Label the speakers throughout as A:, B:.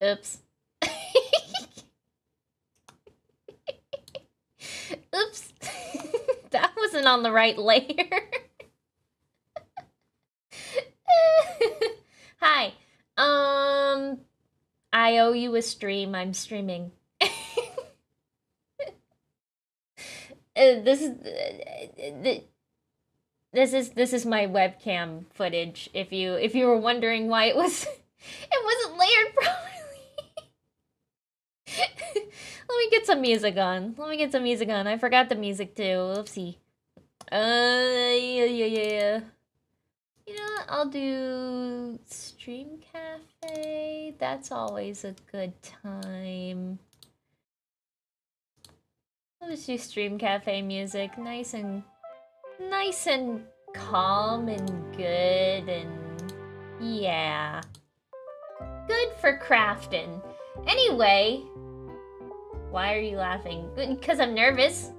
A: Oops. Oops. That wasn't on the right layer. Hi. I owe you a stream. I'm streaming. This is my webcam footage. If you were wondering why it wasn't layered properly. Let me get some music on. I forgot the music too. Oopsie. Yeah. You know what? I'll do Stream Cafe. That's always a good time. I'll just do Stream Cafe music. Nice and calm and good and yeah. Good for crafting. Anyway, why are you laughing? Because I'm nervous.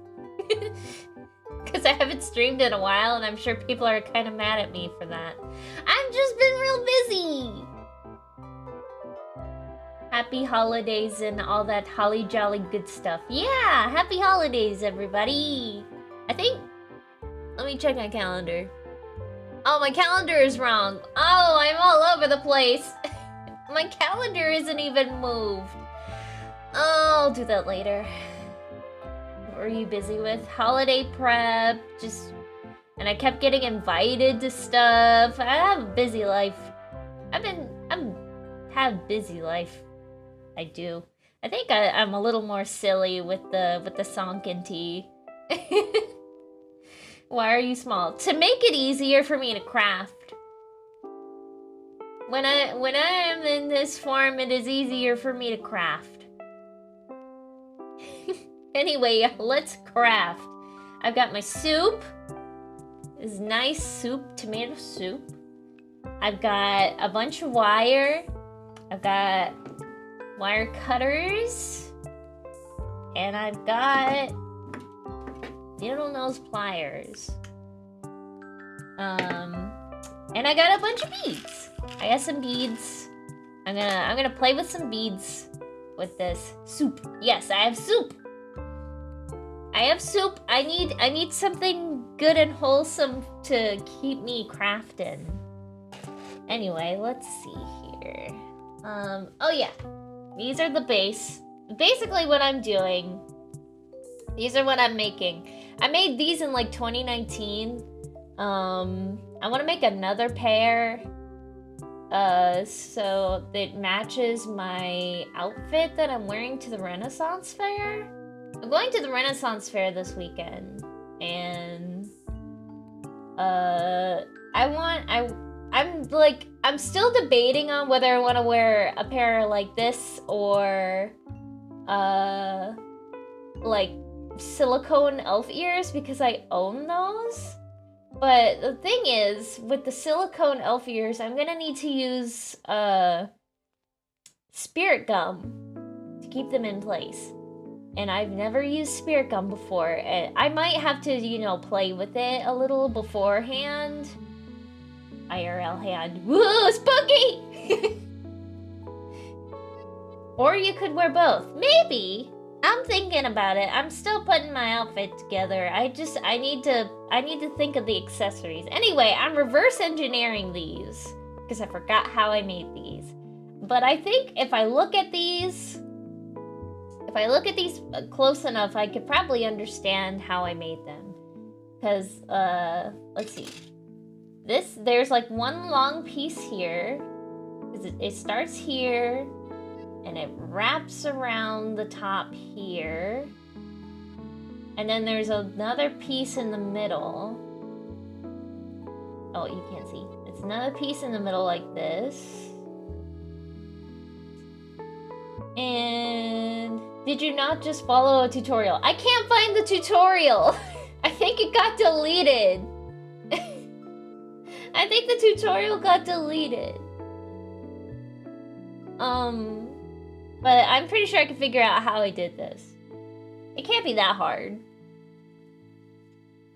A: Because I haven't streamed in a while and I'm sure people are kind of mad at me for that. I've just been real busy. Happy holidays and all that holly jolly good stuff. Yeah, happy holidays, everybody. I think, let me check my calendar. Oh, my calendar is wrong. Oh, I'm all over the place. My calendar isn't even moved. Oh, I'll do that later. What were you busy with? Holiday prep, and I kept getting invited to stuff. I have a busy life. Have busy life. I do. I think I'm a little more silly with the Sonkin tea. Why are you small? To make it easier for me to craft. When I am in this form, it is easier for me to craft. Anyway, let's craft. I've got my soup. This nice soup, tomato soup. I've got a bunch of wire. I've got wire cutters. And I've got needle nose pliers. And I got a bunch of beads. I got some beads. I'm gonna play with some beads with this soup. Yes, I have soup. I need something good and wholesome to keep me crafting. Anyway, let's see here. Oh yeah. These are the base. Basically what I'm doing. These are what I'm making. I made these in like 2019. I want to make another pair. So that matches my outfit that I'm wearing to the Renaissance Fair. I'm going to the Renaissance Fair this weekend, and I'm still debating on whether I want to wear a pair like this or like silicone elf ears because I own those. But the thing is, with the silicone elf ears, I'm gonna need to use spirit gum to keep them in place. And I've never used spirit gum before. And I might have to, you know, play with it a little beforehand. IRL hand. Woo, spooky! Or you could wear both. Maybe. I'm thinking about it. I'm still putting my outfit together. I need to think of the accessories. Anyway, I'm reverse engineering these because I forgot how I made these. But I think if I look at these close enough, I could probably understand how I made them. Because, let's see. There's like one long piece here. It starts here, and it wraps around the top here. And then there's another piece in the middle. Oh, you can't see. It's another piece in the middle like this. And did you not just follow a tutorial? I can't find the tutorial. I think it got deleted. I think the tutorial got deleted. But I'm pretty sure I can figure out how I did this. It can't be that hard.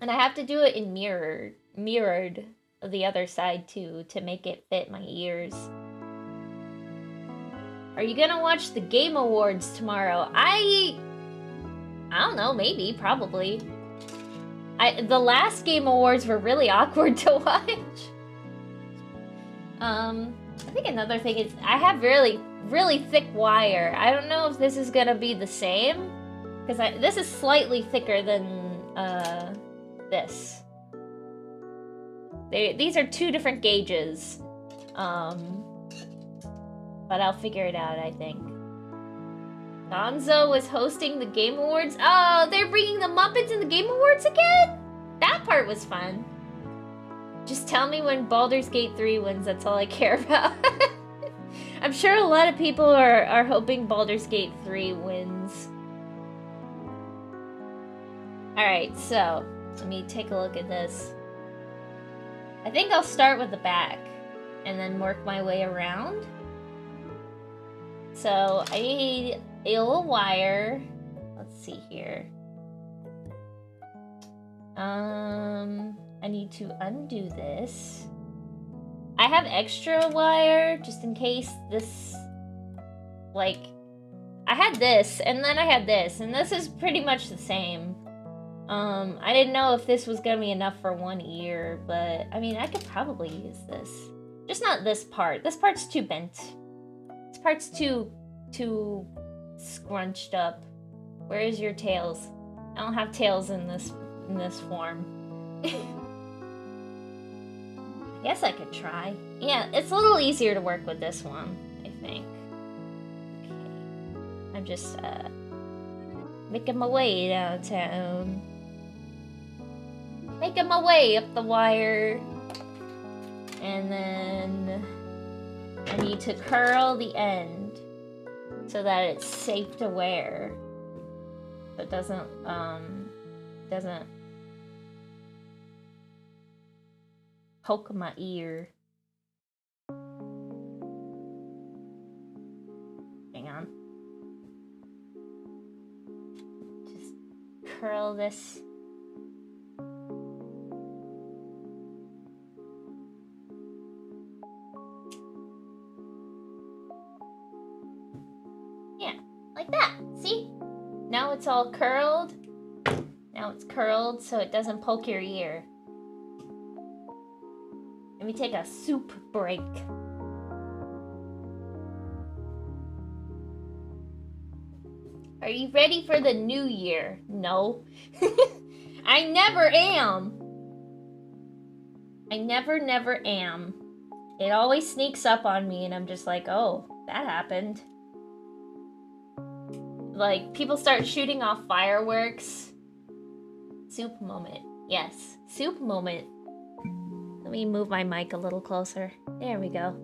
A: And I have to do it in mirrored the other side too to make it fit my ears. Are you gonna watch the Game Awards tomorrow? I don't know, maybe, probably. The last Game Awards were really awkward to watch. I think another thing is I have really, really thick wire. I don't know if this is gonna be the same, because this is slightly thicker than this. These are two different gauges, but I'll figure it out, I think. Gonzo was hosting the Game Awards. Oh, they're bringing the Muppets in the Game Awards again? That part was fun. Just tell me when Baldur's Gate 3 wins, that's all I care about. I'm sure a lot of people are hoping Baldur's Gate 3 wins. Alright, so, let me take a look at this. I think I'll start with the back, and then work my way around. So, I need a little wire. Let's see here. I need to undo this. I have extra wire just in case this, like, I had this and then I had this, and this is pretty much the same. I didn't know if this was gonna be enough for one ear, but I mean, I could probably use this. Just not this part. This part's too bent. This part's too scrunched up. Where is your tails? I don't have tails in this form. I guess I could try. Yeah, it's a little easier to work with this one, I think. Okay. I'm just making my way downtown. Making my way up the wire. And then I need to curl the end so that it's safe to wear. So it doesn't poke my ear. Hang on. Just curl this. Yeah, like that. See? Now it's all curled. Now it's curled so it doesn't poke your ear. Let me take a soup break. Are you ready for the new year? No. I never am. I never am. It always sneaks up on me and I'm just like, oh, that happened. Like, people start shooting off fireworks. Soup moment. Yes, soup moment. Let me move my mic a little closer. There we go.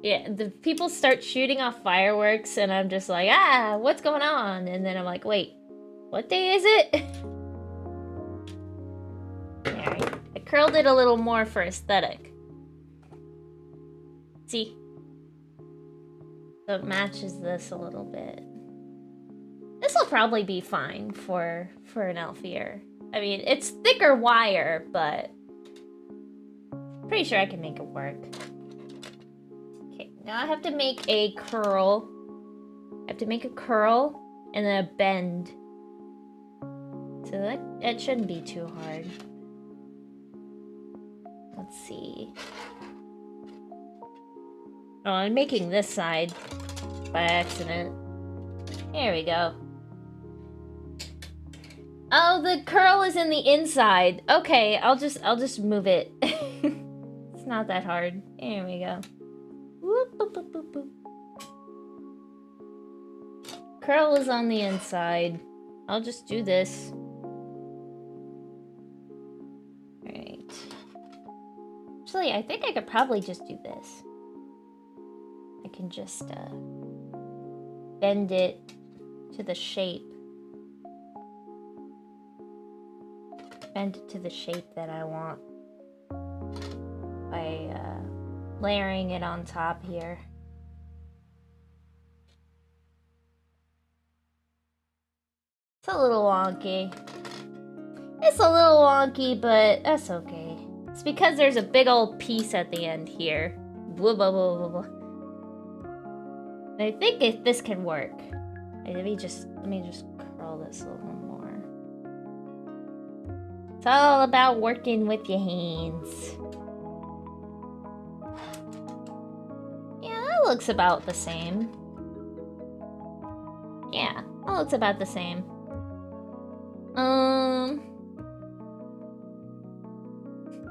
A: Yeah, the people start shooting off fireworks and I'm just like, ah, what's going on? And then I'm like, wait, what day is it? Alright, I curled it a little more for aesthetic. See? So it matches this a little bit. This will probably be fine for an elf ear. I mean, it's thicker wire, but pretty sure I can make it work. Okay, now I have to make a curl. I have to make a curl and then a bend. So that shouldn't be too hard. Let's see. Oh, I'm making this side by accident. There we go. Oh, the curl is in the inside. Okay, I'll just move it. It's not that hard. There we go. Whoop, boop, boop, boop, boop. Curl is on the inside. I'll just do this. Alright. Actually, I think I could probably just do this. I can just bend it to the shape. Bend it to the shape that I want by layering it on top here. It's a little wonky. It's a little wonky, but that's okay. It's because there's a big old piece at the end here. Blah, blah, blah, blah, blah. I think if this can work. Let me just curl this a little more. It's all about working with your hands. Yeah, that looks about the same. Yeah, that looks about the same.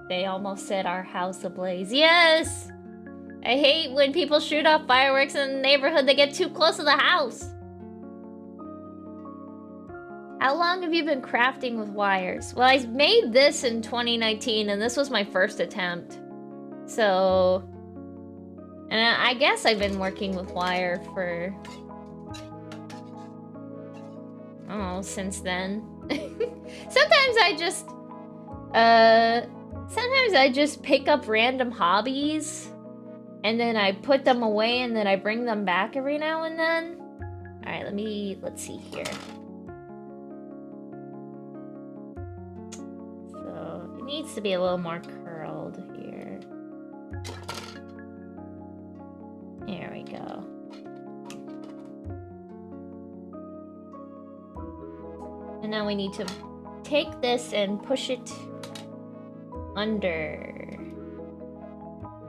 A: They almost set our house ablaze. Yes! I hate when people shoot off fireworks in the neighborhood that get too close to the house. How long have you been crafting with wires? Well, I made this in 2019, and this was my first attempt. So... And I guess I've been working with wire for... I don't know, since then. Sometimes I just pick up random hobbies, and then I put them away, and then I bring them back every now and then. Alright, let's see here. So, it needs to be a little more curled here. There we go. And now we need to take this and push it under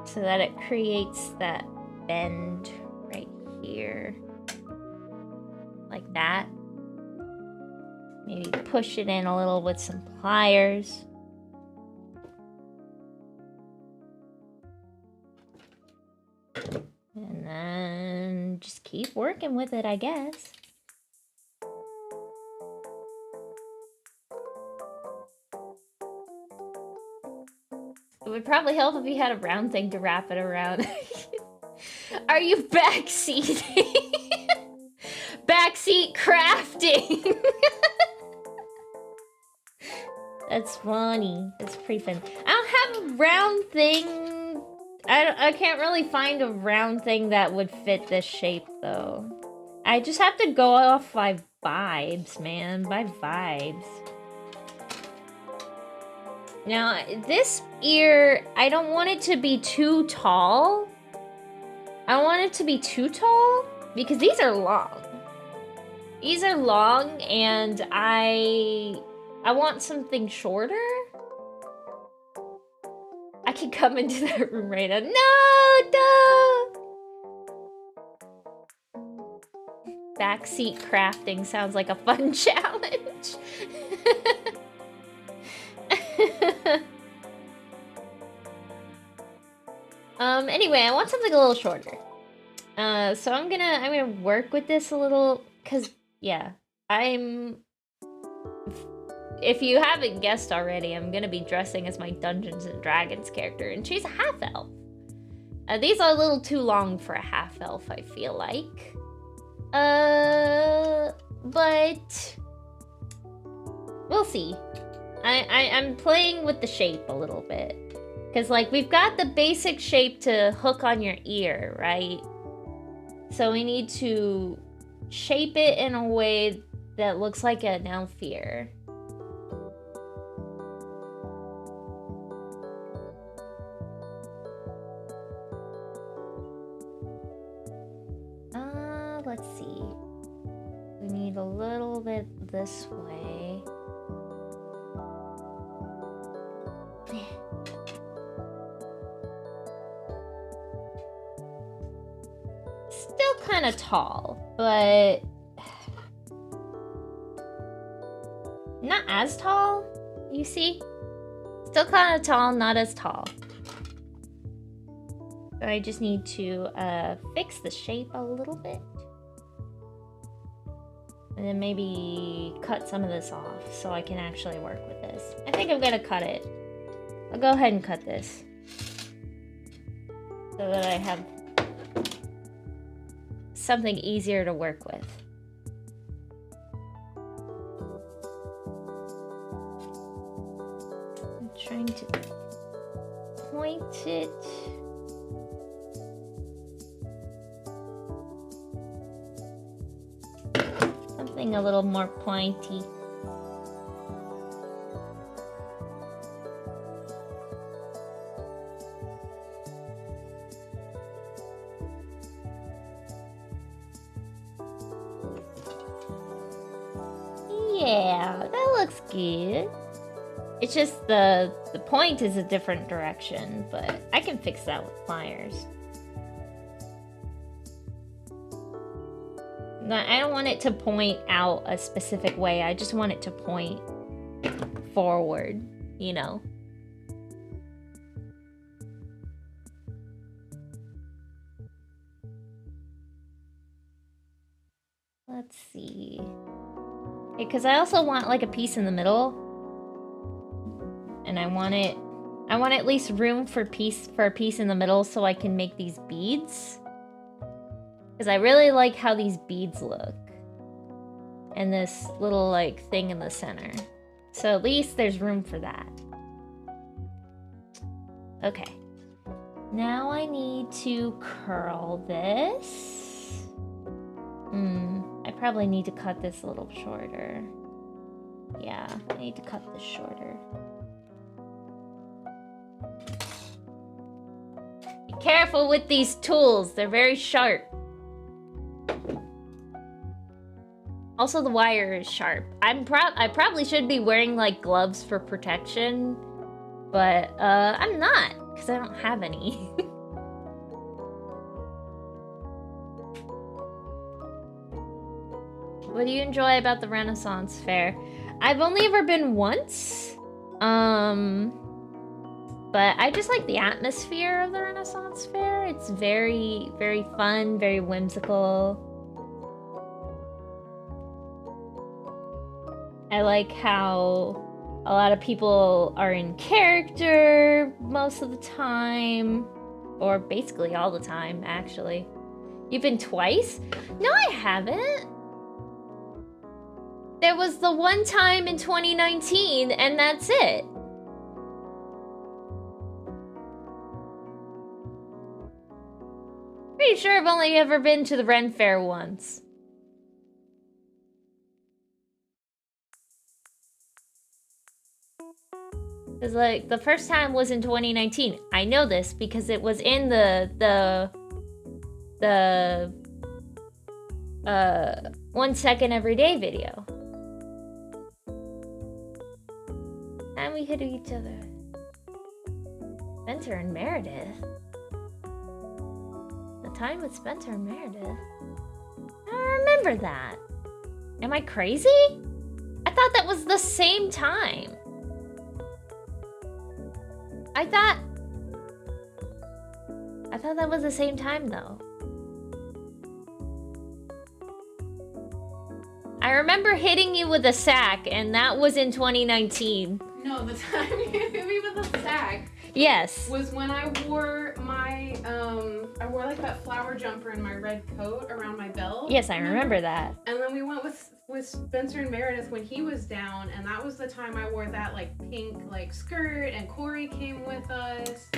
A: so that it creates that bend right here. Like that. Maybe push it in a little with some pliers. And then just keep working with it, I guess. It would probably help if you had a round thing to wrap it around. Are you backseating? Backseat crafting! That's funny. That's pretty fun. I don't have a round thing. I can't really find a round thing that would fit this shape, though. I just have to go off by vibes, man. By vibes. Now, this ear, I don't want it to be too tall. I don't want it to be too tall because these are long. These are long and I want something shorter. I can come into that room right now. No! Backseat crafting sounds like a fun challenge. Anyway, I want something a little shorter. So I'm gonna work with this a little, cause yeah, if you haven't guessed already, I'm gonna be dressing as my Dungeons and Dragons character, and she's a half-elf. These are a little too long for a half-elf, I feel like. But we'll see. I'm playing with the shape a little bit. Because, like, we've got the basic shape to hook on your ear, right? So we need to shape it in a way that looks like an elf ear. Let's see. We need a little bit this way. Still kind of tall, but not as tall, you see? Still kind of tall, not as tall. So I just need to fix the shape a little bit. And then maybe cut some of this off so I can actually work with this. I think I'm gonna cut it. I'll go ahead and cut this. So that I have something easier to work with. I'm trying to point it. Something a little more pointy. Yeah, that looks good. It's just the point is a different direction, but I can fix that with pliers. I don't want it to point out a specific way. I just want it to point forward, you know. Let's see. Because I also want like a piece in the middle. And I want at least room for a piece in the middle so I can make these beads. Because I really like how these beads look. And this little like thing in the center. So at least there's room for that. Okay. Now I need to curl this. I probably need to cut this a little shorter. Yeah, I need to cut this shorter. Be careful with these tools, they're very sharp. Also, the wire is sharp. I probably should be wearing like gloves for protection, but I'm not, because I don't have any. What do you enjoy about the Renaissance Fair? I've only ever been once. But I just like the atmosphere of the Renaissance Fair. It's very, very fun, very whimsical. I like how a lot of people are in character most of the time. Or basically all the time, actually. You've been twice? No, I haven't. There was the one time in 2019, and that's it. Pretty sure I've only ever been to the Ren Fair once. Cause like the first time was in 2019. I know this because it was in the 1 second everyday video. And we hit each other. Spencer and Meredith. The time with Spencer and Meredith. I don't remember that. Am I crazy? I thought that was the same time. I thought that was the same time though. I remember hitting you with a sack, and that was in 2019.
B: No, the time you hit me with a sack.
A: Yes.
B: Was when I wore my, I wore like that flower jumper and my red coat around my belt.
A: Yes, I remember that.
B: And then we went with Spencer and Meredith when he was down, and that was the time I wore that like pink like skirt, and Corey came with us.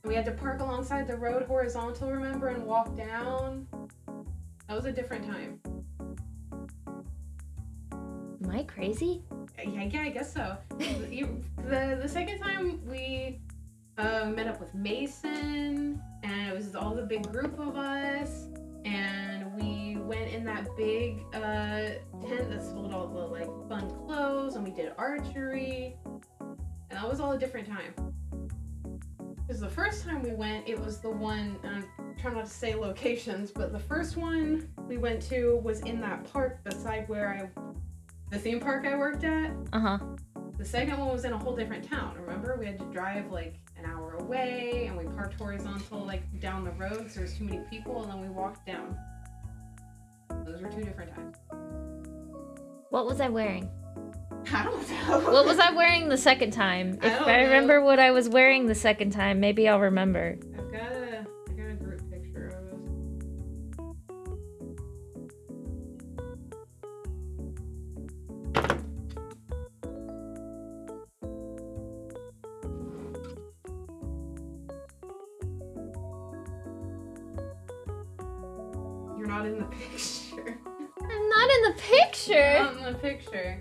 B: We had to park alongside the road horizontal, remember, and walk down. That was a different time.
A: Am I crazy?
B: Yeah, I guess so. The second time we met up with Mason, and it was all the big group of us, and we went in that big tent that sold all the like fun clothes, and we did archery, and that was all a different time. Because the first time we went, it was the one, and I'm trying not to say locations, but the first one we went to was in that park beside where the theme park I worked at.
A: Uh-huh.
B: The second one was in a whole different town, remember? We had to drive like an hour away, and we parked horizontal like down the road because there was too many people, and then we walked down. Those were two different times.
A: What was I wearing?
B: I don't know.
A: What was I wearing the second time? If I
B: know.
A: remember what I was wearing the second time, maybe I'll remember.
B: I got a group picture of us. You're not in the picture.
A: I'm not in the picture!
B: Not in the picture.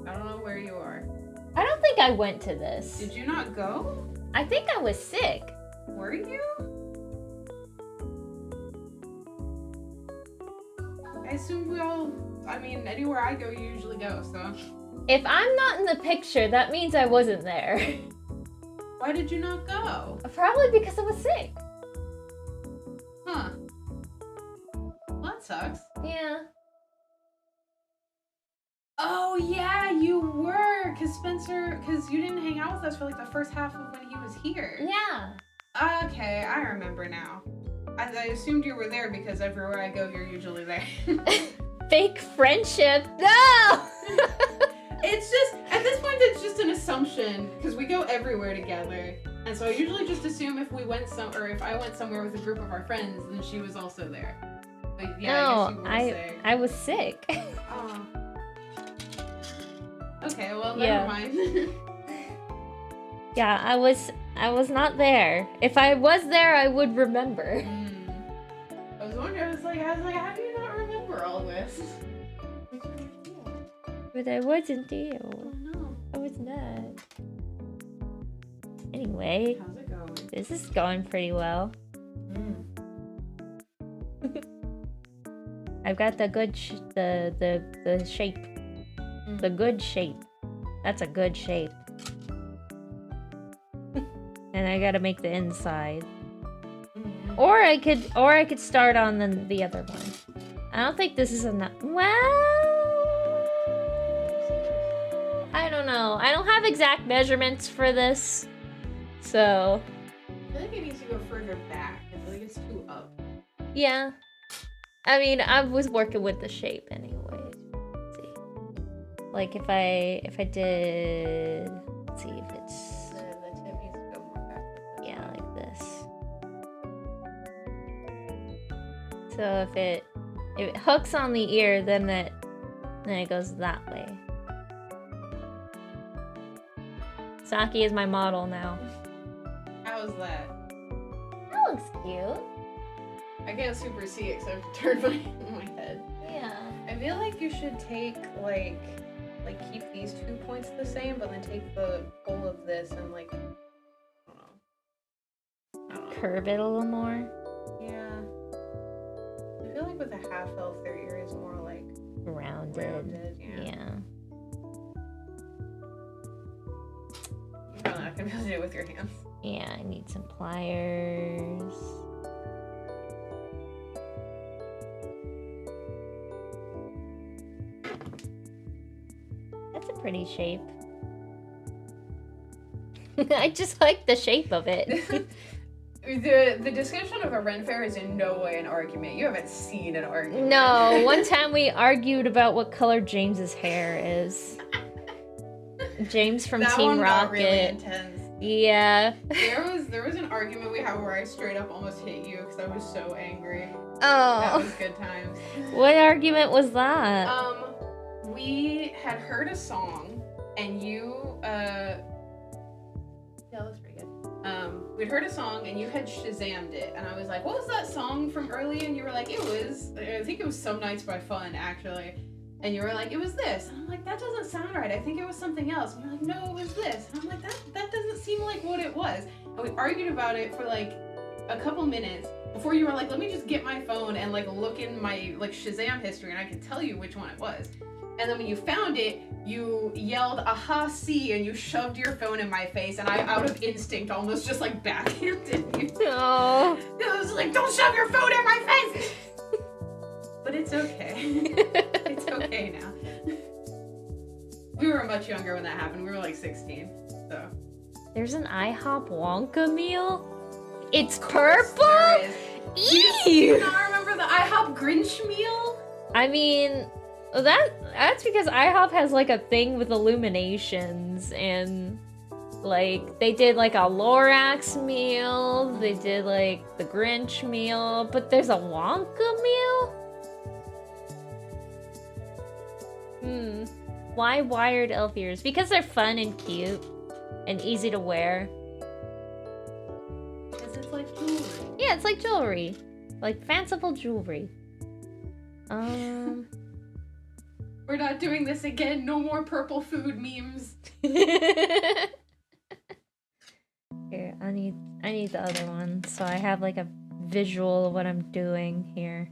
B: I don't know where you are.
A: I don't think I went to this.
B: Did you not go?
A: I think I was sick.
B: Were you? assume we all. I mean, anywhere I go, you usually go. So.
A: If I'm not in the picture, that means I wasn't there.
B: Why did you not go?
A: Probably because I was sick.
B: Huh. Well, that sucks.
A: Yeah.
B: Oh yeah, you were, because you didn't hang out with us for like the first half of when he was here.
A: Yeah.
B: Okay, I remember now. I assumed you were there because everywhere I go, you're usually there.
A: Fake friendship. No!
B: It's just, at this point, it's just an assumption, because we go everywhere together. And so I usually just assume if I went somewhere with a group of our friends, then she was also there. But yeah,
A: No,
B: I guess you were sick.
A: I was sick.
B: Oh. Okay, well, never mind.
A: Yeah, I was not there. If I was there, I would remember.
B: I was wondering, I was like, how do you not remember all this?
A: But I wasn't there.
B: Oh no.
A: I was not. Anyway,
B: How's it going?
A: this is going pretty well. I've got the good the shape. The good shape. That's a good shape. And I gotta make the inside. Or I could start on the other one. I don't think this is enough. Well, I don't know. I don't have exact measurements for this, so.
B: I feel like it needs to go further back. I feel like it's too up.
A: Yeah. I mean, I was working with the shape anyway. Let's see. Like if I did, let's see if it's.
B: The tip needs to go more back.
A: Yeah, like this. So if it hooks on the ear, then it goes that way. Saki is my model now.
B: How's that?
A: That looks cute.
B: I can't super see it because I've turned my head.
A: Yeah.
B: I feel like you should take like keep these 2 points the same, but then take the whole of this and like I don't know.
A: Curve it a little more.
B: Yeah. I feel like with a half elf, their ear is more like
A: Rounded. Yeah.
B: You're probably not gonna be able to do it with your hands.
A: Yeah, I need some pliers. That's a pretty shape. I just like the shape of it.
B: The description of a Ren Fair is in no way an argument. You haven't seen an argument.
A: No, one time we argued about what color James's hair is. James from
B: that
A: Team
B: one
A: Rocket.
B: got really intense.
A: Yeah.
B: There was an argument we had where I straight up almost hit you because I was so angry.
A: Oh.
B: That was good times.
A: What argument was that?
B: We had heard a song and you yeah, that's pretty good. We'd heard a song and you had Shazammed it, and I was like, what was that song from early? And you were like, I think it was Some Nights by Fun, actually. And you were like, it was this. And I'm like, that doesn't sound right. I think it was something else. And you're like, no, it was this. And I'm like, that doesn't seem like what it was. And we argued about it for like a couple minutes before you were like, let me just get my phone and like look in my like Shazam history and I can tell you which one it was. And then when you found it, you yelled, aha, see, and you shoved your phone in my face, and I, out of instinct, almost just like backhanded you.
A: Oh.
B: I was like, don't shove your phone in my face! But it's okay. It's okay now. We were much younger when that happened. We were like 16, so.
A: There's an IHOP Wonka meal? It's purple?
B: There is. Do you
A: Ew!
B: not remember the IHOP Grinch meal?
A: I mean, that's because IHOP has like a thing with illuminations, and like they did like a Lorax meal, they did like the Grinch meal, but there's a Wonka meal? Why wired elf ears? Because they're fun and cute and easy to wear.
B: Because it's like jewelry.
A: Yeah, it's like jewelry. Like fanciful jewelry.
B: We're not doing this again. No more purple food memes.
A: Here, I need the other one so I have like a visual of what I'm doing here.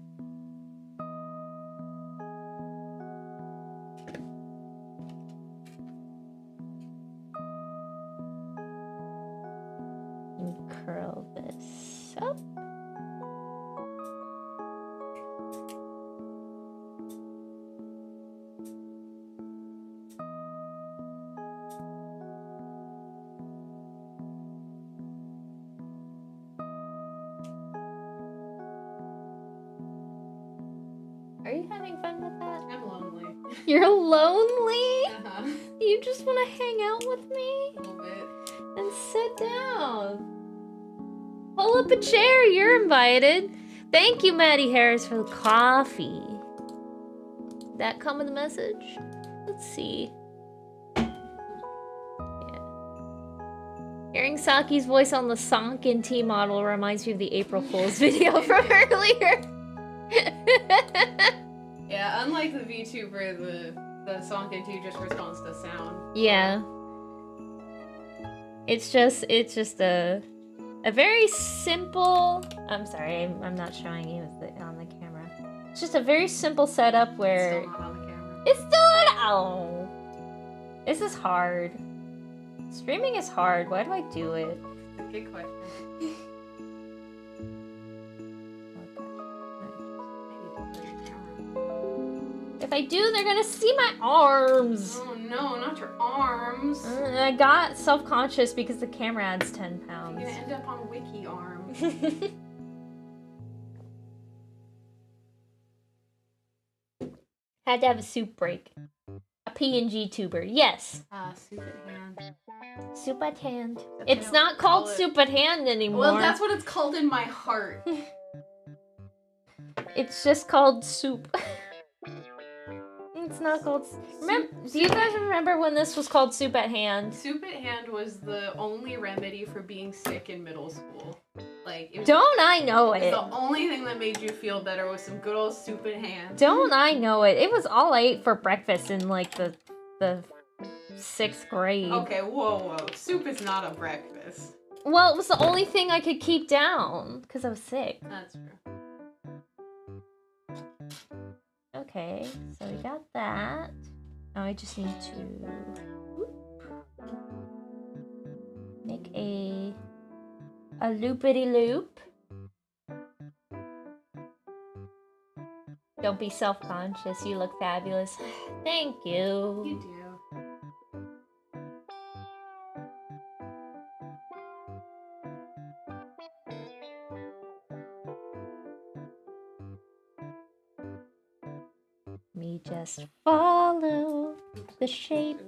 A: Are you having fun with that?
B: I'm lonely.
A: You're lonely?
B: Uh-huh.
A: You just want to hang out with me?
B: A little bit.
A: Then sit down. Pull up a chair, you're invited. Thank you, Maddie Harris, for the coffee. Did that come with a message? Let's see. Yeah. Hearing Saki's voice on the Sonkin T model reminds me of the April Fool's video from earlier.
B: Yeah, unlike the VTuber, the Sonkin T just responds to sound.
A: Yeah. It's just a very simple. I'm sorry, I'm not showing you on the camera. It's just a very simple setup where
B: It's still not on the camera.
A: it's still on. Oh, this is hard. Streaming is hard. Why do I do it?
B: It's a good question.
A: If I do, they're gonna see my arms.
B: Oh no, not your arms.
A: I got self-conscious because the camera adds 10 pounds.
B: You're gonna end up on Wiki arm.
A: Had to have a soup break. A PNG tuber. Yes.
B: Soup at hand.
A: Soup at hand.
B: That's
A: It's
B: what
A: not
B: I call
A: called
B: it.
A: soup at hand anymore.
B: Well, that's what it's called in my heart.
A: It's just called soup. It's not called. Do you guys remember when this was called soup at hand?
B: Soup at hand was the only remedy for being sick in middle school. Like, it was,
A: Don't I know
B: it
A: it?
B: was the only thing that made you feel better was some good old soup at hand.
A: Don't I know it? It was all I ate for breakfast in like the 6th grade.
B: Okay, whoa. Soup is not a breakfast.
A: Well, it was the only thing I could keep down because I was sick.
B: That's true.
A: Okay, so we got that. Now I just need to make a loopity loop. Don't be self-conscious. You look fabulous. Thank you.
B: You do.
A: Me just follow the shape.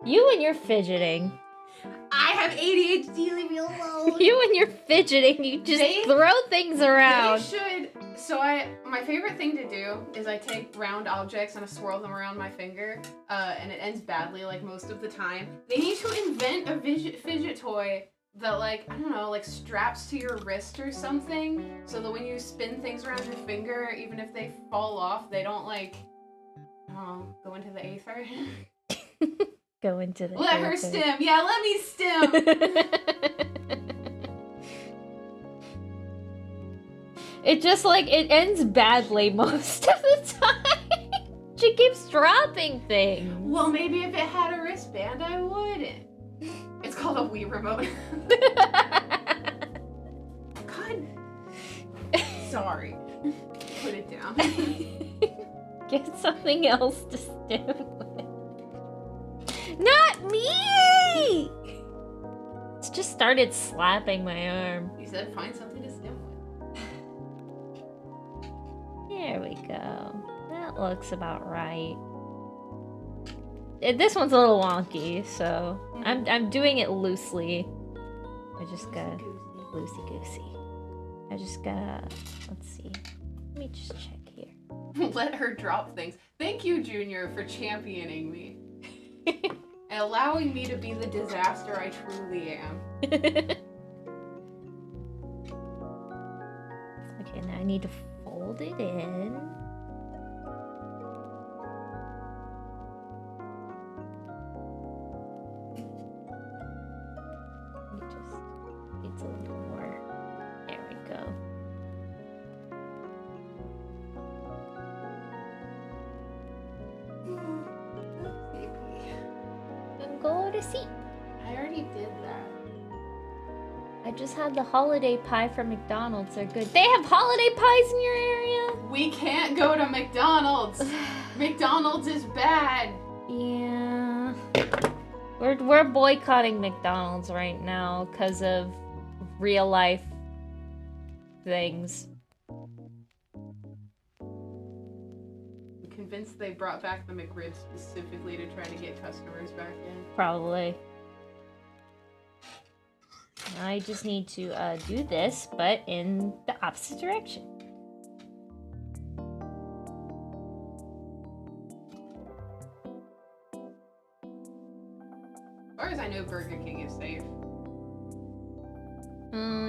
A: You and your fidgeting.
B: I have ADHD, leave me alone.
A: You and your fidgeting. You just throw things around.
B: They should. So my favorite thing to do is I take round objects and I swirl them around my finger, and it ends badly like most of the time. They need to invent a fidget toy that, like, I don't know, like straps to your wrist or something, so that when you spin things around your finger, even if they fall off, they don't, like, I don't know, go into the aether.
A: Go into the
B: Let her
A: aether.
B: stim. Yeah, let me stim.
A: It just, like, it ends badly most of the time. She keeps dropping things.
B: Well, maybe if it had a wristband, I wouldn't. It's called a Wii remote. God. Sorry. Put it down.
A: Get something else to stim with. Not me! It's just started slapping my arm.
B: You said find something to stim with.
A: There we go. That looks about right. This one's a little wonky, so I'm doing it loosely. I just gotta loosey goosey. I just gotta let's see. Let me just check here.
B: Let her drop things. Thank you, Junior, for championing me. And allowing me to be the disaster I truly am.
A: Okay, now I need to fold it in. It's a little more. There we go. And go to sleep.
B: I already did that.
A: I just had the holiday pie from McDonald's. They're good. They have holiday pies in your area?
B: We can't go to McDonald's. McDonald's is bad.
A: Yeah. We're boycotting McDonald's right now because of real life things.
B: convinced they brought back the McRib specifically to try to get customers back in.
A: Probably. I just need to do this, but in the opposite direction.
B: As far as I know, Burger King is safe.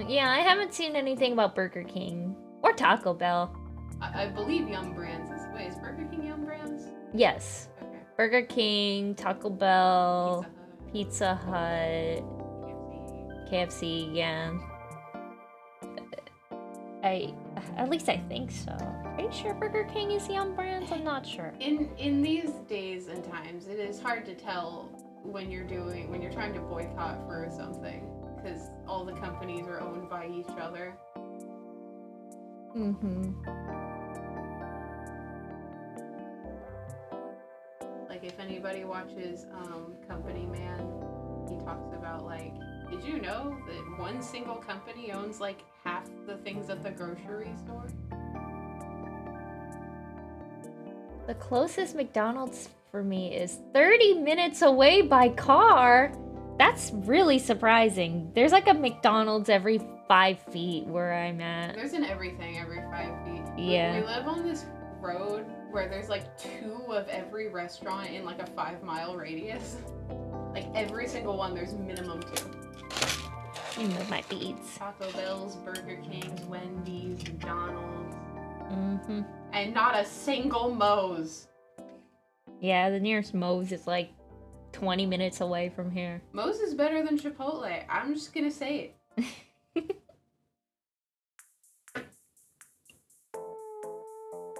A: Yeah, I haven't seen anything about Burger King or Taco Bell.
B: I believe Yum Brands is. Wait, is Burger King Yum Brands?
A: Yes.
B: Okay.
A: Burger King, Taco Bell, Pizza Hut, KFC, yeah. At least I think so. Are you sure Burger King is Yum Brands? I'm not sure.
B: In these days and times, it is hard to tell when you're trying to boycott for something, because all the companies are owned by each other. Like, if anybody watches Company Man, he talks about, like, did you know that one single company owns like half the things at the grocery store?
A: The closest McDonald's for me is 30 minutes away by car. That's really surprising. There's like a McDonald's every 5 feet where I'm at.
B: There's an everything every 5 feet.
A: Yeah.
B: We live on this road where there's like 2 of every restaurant in like a 5-mile radius. Like every single one, there's minimum 2.
A: Move my beads.
B: Taco Bell's, Burger King's, Wendy's, McDonald's.
A: Mm-hmm.
B: And not a single Moe's.
A: Yeah, the nearest Moe's is like 20 minutes away from here.
B: Moe's is better than Chipotle. I'm just gonna say it.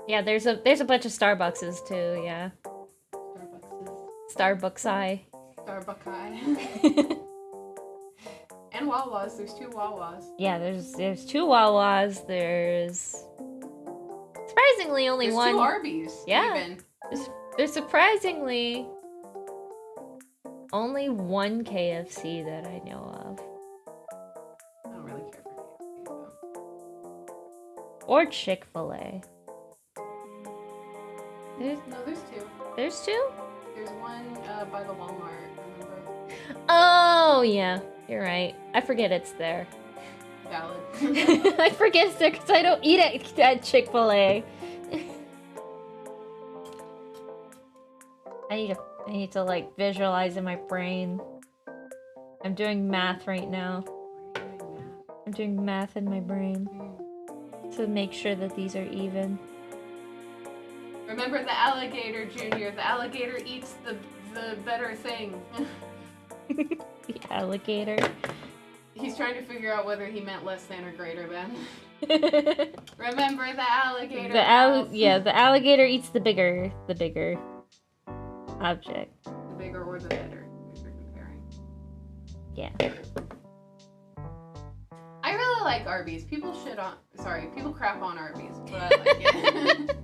A: Yeah, there's a bunch of Starbuckses too, yeah. Starbucks-eye.
B: Starbucks-eye. And Wawa's. There's 2 Wawa's.
A: Yeah, there's 2 Wawa's. There's surprisingly only
B: there's
A: one.
B: 2 Arby's.
A: Yeah.
B: Even.
A: There's surprisingly only one KFC that I know of.
B: I don't really care for KFC though.
A: Or Chick-fil-A.
B: No, there's 2.
A: There's 2?
B: There's one by the Walmart, remember?
A: Oh, yeah. You're right. I forget it's there.
B: Valid.
A: I forget it's there because I don't eat at Chick-fil-A. I need to like visualize in my brain. I'm doing math right now. I'm doing math in my brain to make sure that these are even.
B: Remember the alligator, Junior. The alligator eats the better thing.
A: The alligator.
B: He's trying to figure out whether he meant less than or greater than. Remember the alligator.
A: The alligator eats the bigger object.
B: The bigger or the better, if you're comparing.
A: Yeah.
B: I really like Arby's. People crap on Arby's, but I like it.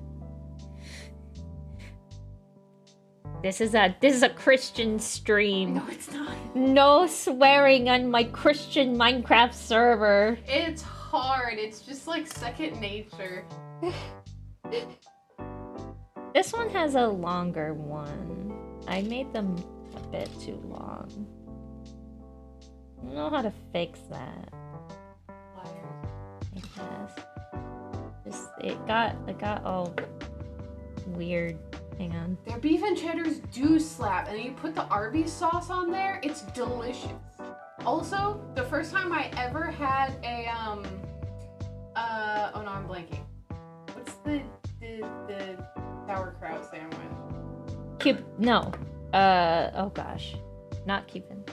A: This is a Christian stream.
B: No, it's not.
A: No swearing on my Christian Minecraft server.
B: It's hard. It's just like second nature.
A: This one has a longer one. I made them a bit too long. I don't know how to fix that. I guess. It got all weird. Hang on.
B: Their beef and cheddars do slap, and you put the Arby's sauce on there, it's delicious. Also, the first time I ever had a oh no, I'm blanking. What's the sauerkraut sandwich?
A: Oh gosh. Not Cuban.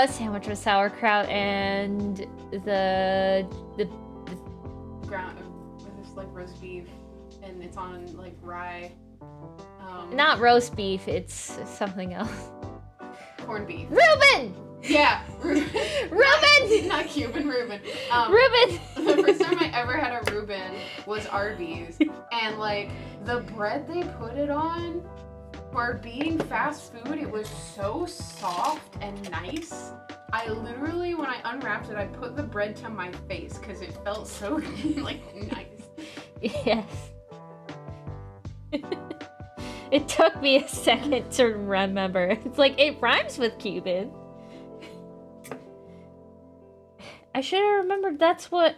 A: Sandwich with sauerkraut and the
B: ground with this like roast beef, and it's on like rye.
A: Not roast beef, it's something else.
B: Corned beef.
A: Reuben!
B: Yeah, Reuben.
A: Reuben!
B: Not Cuban, Reuben.
A: Reuben!
B: The first time I ever had a Reuben was Arby's, and like the bread they put it on, for being fast food, it was so soft and nice. I literally, when I unwrapped it, I put the bread to my face because it felt so like nice.
A: Yes. It took me a second to remember. It's like, it rhymes with Cuban. I should have remembered that's what,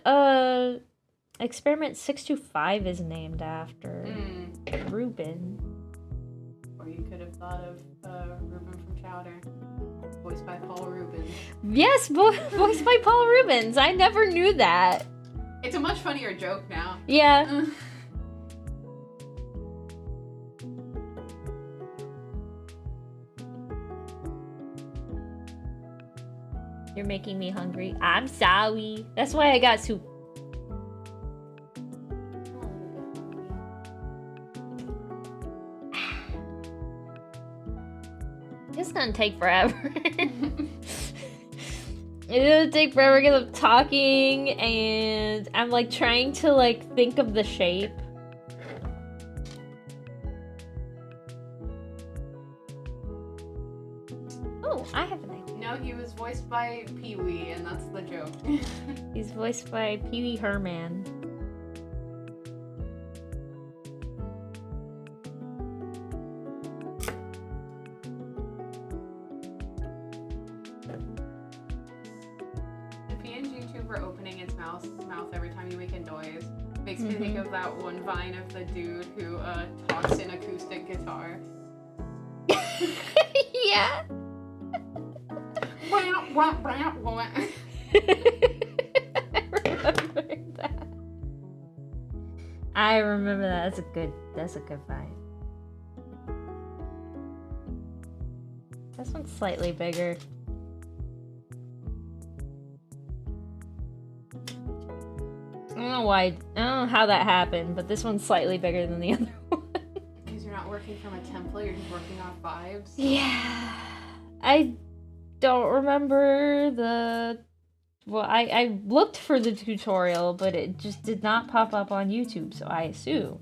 A: Experiment 625 is named after. Ruben.
B: Or you could have thought of, Ruben from Chowder. Voiced by Paul Rubens.
A: Yes, voiced by Paul Rubens. I never knew that.
B: It's a much funnier joke now.
A: Yeah. You're making me hungry. I'm sorry. That's why I got soup. It's gonna take forever. It's gonna take forever because I'm talking and I'm like trying to like think of the shape. Oh, I have an idea.
B: No, he was voiced by Pee-wee, and that's the joke.
A: He's voiced by Pee-wee Herman.
B: The PNG tuber opening its mouth every time you make a noise makes me think of that one vine of the dude who talks in acoustic guitar.
A: Yeah.
B: I
A: I remember that. That's a good vibe. This one's slightly bigger. I don't know why. I don't know how that happened, but this one's slightly bigger than the other one.
B: Because you're not working from a template, you're just working off vibes.
A: Yeah. I don't remember the... Well, I looked for the tutorial, but it just did not pop up on YouTube, so I assume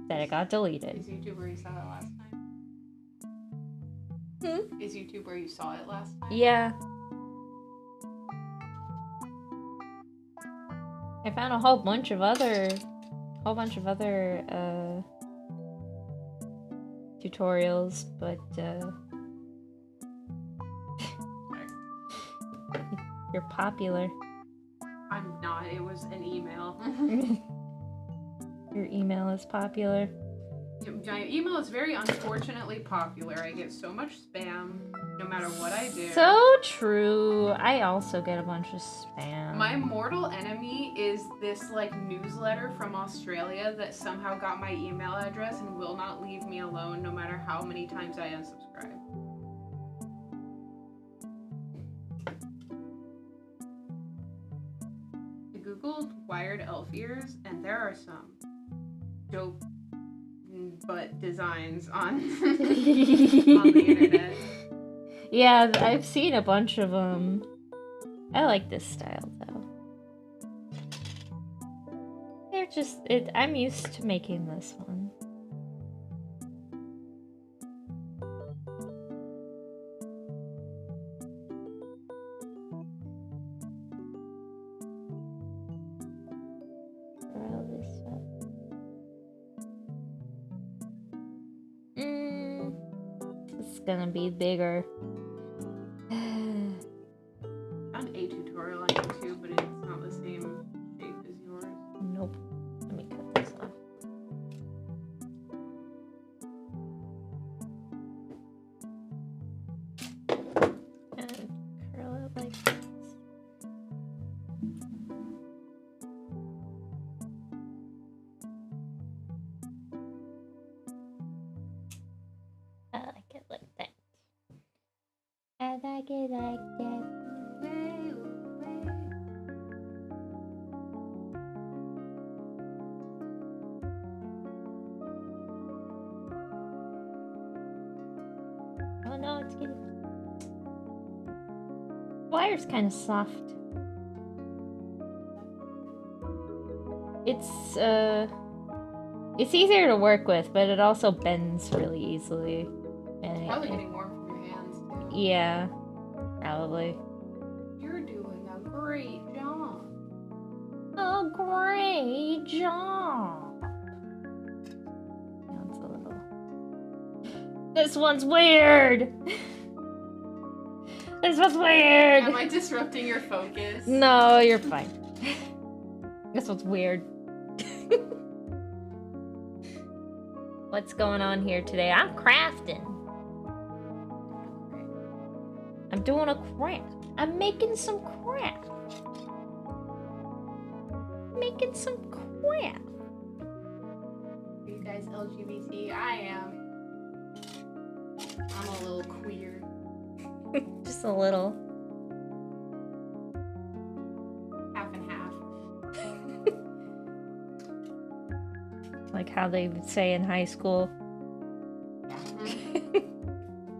A: that it got deleted.
B: Is YouTube where you saw it last time? Is YouTube where you saw it last time?
A: Yeah. I found a whole bunch of other tutorials, but you're popular.
B: I'm not. It was an email.
A: Your email is popular.
B: My email is very unfortunately popular. I get so much spam no matter what I do.
A: So true. I also get a bunch of spam.
B: My mortal enemy is this like newsletter from Australia that somehow got my email address and will not leave me alone no matter how many times I unsubscribe. I googled wired elf ears and there are some dope butt designs on the internet.
A: Yeah, I've seen a bunch of them. I like this style though. They're just I'm used to making this one. It's gonna be bigger.
B: Found a tutorial on YouTube, but it's not the same shape as yours.
A: Nope. Let me cut this off. And curl it like this. I like it like that. I like it like that. Oh no, it's getting... Wire's kind of soft. It's easier to work with, but it also bends really easily. And
B: Probably getting warm from your hands too.
A: Yeah, probably.
B: You're doing a great job.
A: A great job. This one's weird. This one's weird.
B: Am I disrupting your focus?
A: No, you're fine. This one's weird. What's going on here today? I'm crafting. I'm doing a craft. I'm making some craft. Making some craft.
B: Are you guys LGBT? I am. I'm a little queer.
A: Just a little.
B: Half and half.
A: Like how they would say in high school.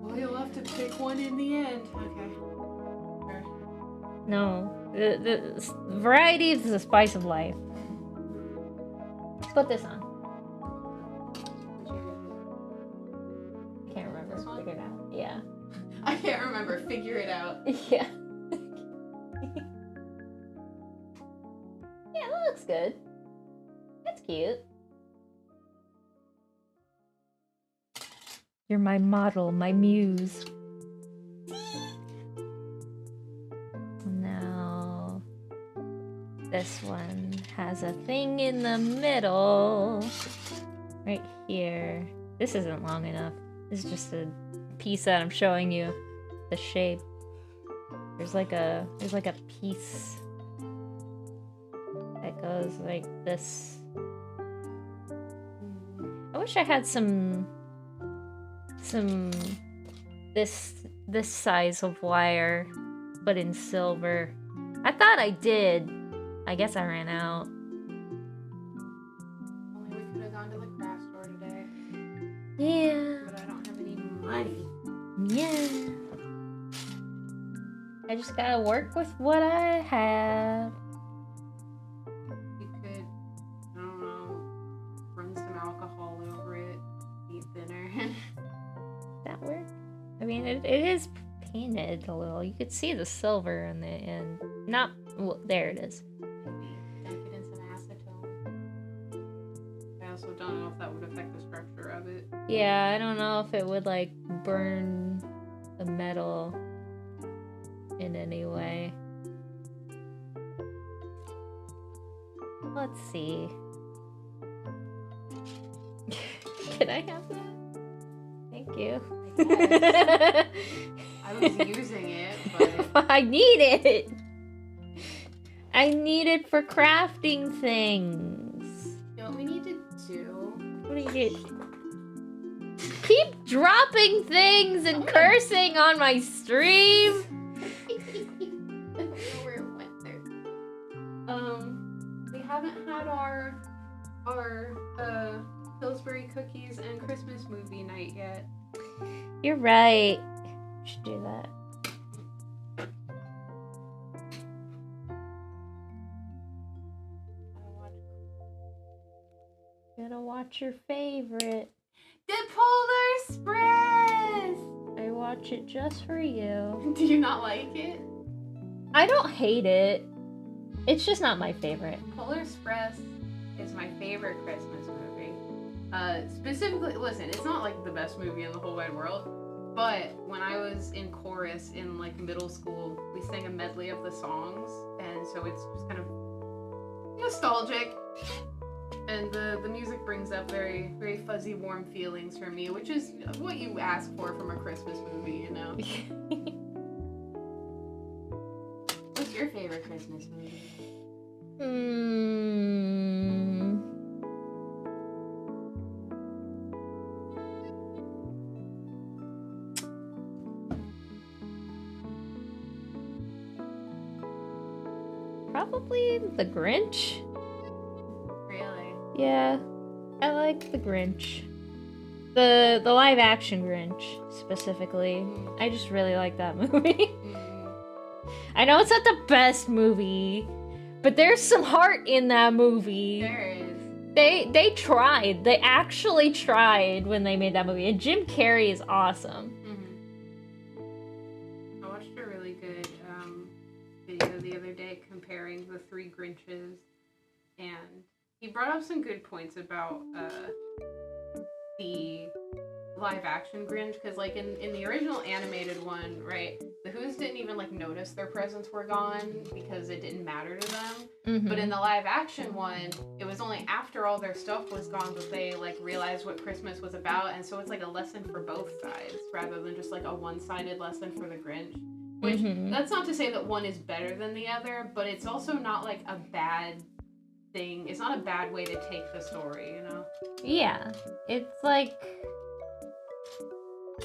B: Well, you'll have to pick one in the end. Okay. Sure.
A: No. The variety is the spice of life. Let's put this on. Can't remember.
B: This one?
A: Figure it out. Yeah.
B: I can't remember. Figure it out.
A: Yeah. Yeah, that looks good. That's cute. You're my model, my muse. Now, this one has a thing in the middle. Right here. This isn't long enough. This is just a piece that I'm showing you. The shape. There's like a piece that goes like this. I wish I had some this size of wire, but in silver. I thought I did. I guess I ran out.
B: Only we could have gone to the craft store today.
A: Yeah.
B: But I don't have any money.
A: Yeah. I just gotta work with what I have.
B: You could, I don't know, run some alcohol over it, eat dinner.
A: That work? I mean, it is painted a little. You could see the silver in the end. Not, well, there it is.
B: Maybe dunk it in some acetone. I also don't know if that would affect the structure of it.
A: Yeah, I don't know if it would like burn the metal in any way. Let's see. Can I have that? Thank you.
B: I guess. I was using it, but
A: I need it. I need it for crafting things.
B: you know what we need to do?
A: What do you get? Keep dropping things and cursing on my stream.
B: I don't know where it went there. We haven't had our Pillsbury cookies and Christmas movie night yet.
A: You're right. Should do that. Gotta watch your favorite.
B: The Polar Express!
A: I watch it just for you.
B: Do you not like it?
A: I don't hate it. It's just not my favorite.
B: Polar Express is my favorite Christmas movie. Specifically, listen, it's not like the best movie in the whole wide world, but when I was in chorus in like middle school, we sang a medley of the songs, and so it's just kind of nostalgic. And the music brings up very, very fuzzy, warm feelings for me, which is what you ask for from a Christmas movie, you know? What's your favorite Christmas movie?
A: Probably the Grinch.
B: Really?
A: Yeah, I like the Grinch. The live action Grinch specifically. I just really like that movie. I know it's not the best movie, but there's some heart in that movie.
B: There is.
A: They tried. They actually tried when they made that movie, and Jim Carrey is awesome.
B: I watched a really good video the other day comparing the three Grinches, and he brought up some good points about the live action Grinch, because like in the original animated one, right, the Who's didn't even like notice their presents were gone because it didn't matter to them.
A: Mm-hmm.
B: But in the live action one, it was only after all their stuff was gone that they like realized what Christmas was about, and so it's like a lesson for both sides rather than just like a one-sided lesson for the Grinch. Which that's not to say that one is better than the other, but it's also not like a bad thing. It's not a bad way to take the story, you know?
A: Yeah, it's like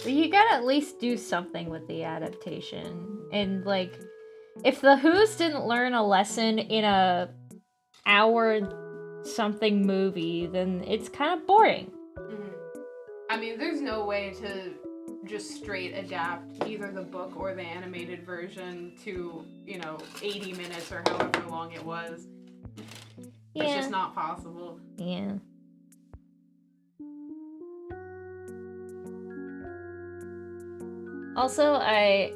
A: you gotta at least do something with the adaptation. And like, if the Who's didn't learn a lesson in a hour something movie, then it's kind of boring.
B: I mean, there's no way to just straight adapt either the book or the animated version to, 80 minutes or however long it was.
A: Yeah.
B: It's just not possible.
A: Yeah. Also, I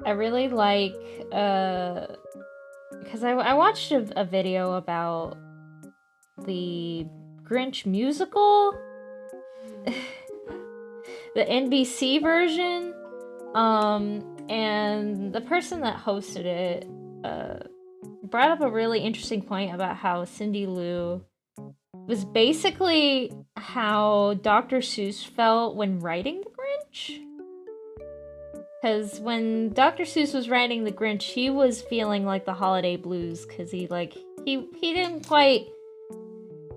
A: really like, because I watched a video about the Grinch musical, the NBC version, and the person that hosted it, brought up a really interesting point about how Cindy Lou was basically how Dr. Seuss felt when writing the Grinch. Because when Dr. Seuss was writing the Grinch, he was feeling like the holiday blues, because he didn't quite...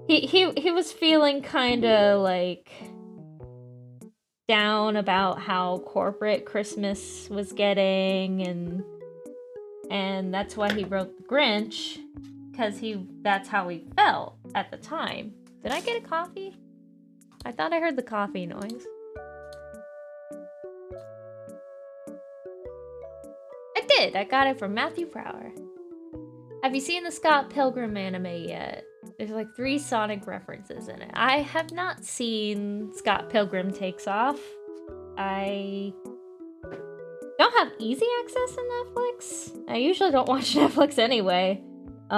A: He was feeling kind of like down about how corporate Christmas was getting, and that's why he wrote the Grinch, because that's how he felt at the time. Did I get a coffee? I thought I heard the coffee noise. I did! I got it from Matthew Brower. Have you seen the Scott Pilgrim anime yet? There's like 3 Sonic references in it. I have not seen Scott Pilgrim Takes Off. I don't have easy access to Netflix. I usually don't watch Netflix anyway.
B: You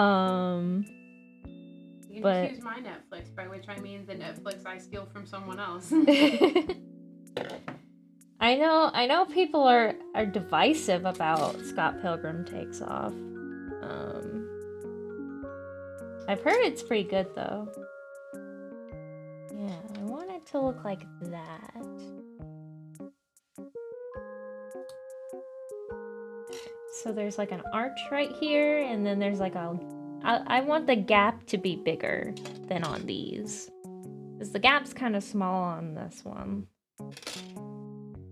B: can just use my Netflix, by which I mean the Netflix I steal from someone else.
A: I know people are divisive about Scott Pilgrim Takes Off. I've heard it's pretty good though. Yeah, I want it to look like that. So there's like an arch right here, and then there's like I want the gap to be bigger than on these, because the gap's kind of small on this one.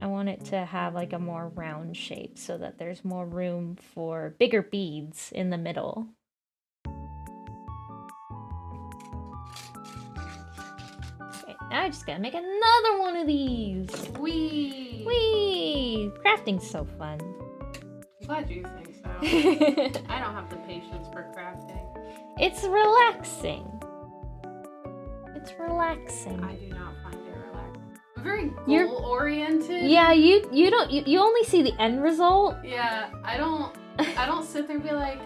A: I want it to have like a more round shape so that there's more room for bigger beads in the middle. Okay, now I just gotta make another one of these.
B: Whee!
A: Whee! Crafting's so fun.
B: I'm glad you think so. I don't have the patience for crafting.
A: It's relaxing. It's relaxing.
B: I do not find it relaxing. I'm very goal-oriented.
A: Yeah, you only see the end result.
B: Yeah, I don't sit there and be like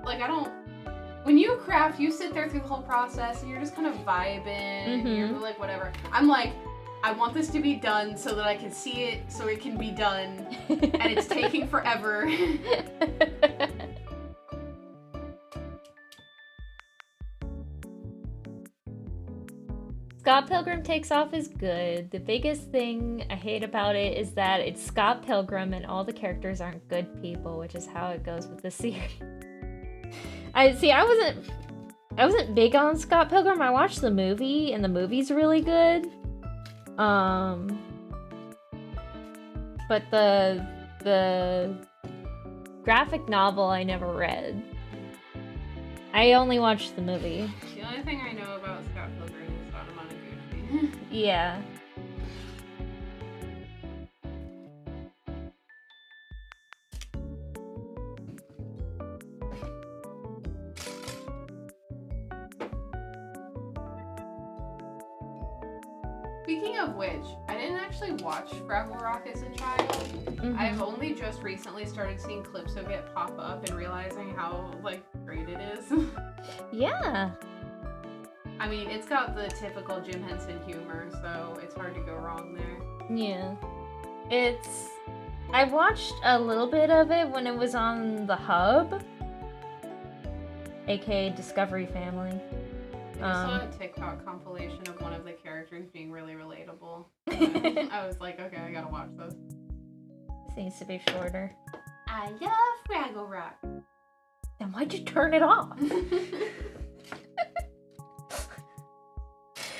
B: I don't. When you craft, you sit there through the whole process and you're just kind of vibing. And you're like, whatever. I'm like, I want this to be done so that I can see it, so it can be done, and it's taking forever.
A: Scott Pilgrim Takes Off is good. The biggest thing I hate about it is that it's Scott Pilgrim and all the characters aren't good people, which is how it goes with the series. I wasn't big on Scott Pilgrim. I watched the movie, and the movie's really good. But the graphic novel I never read. I only watched the movie.
B: The only thing I know about Scott Pilgrim is Monogoshi.
A: Yeah.
B: Speaking of which, I didn't actually watch Fraggle Rock as a child. I've only just recently started seeing clips of it pop up and realizing how, great it is.
A: Yeah.
B: I mean, it's got the typical Jim Henson humor, so it's hard to go wrong there.
A: Yeah. I watched a little bit of it when it was on the Hub, aka Discovery Family.
B: I saw a TikTok compilation of one of the characters being really relatable. I was like, okay, I gotta watch this.
A: This needs to be shorter.
B: I love Fraggle Rock.
A: Then why'd you turn it off?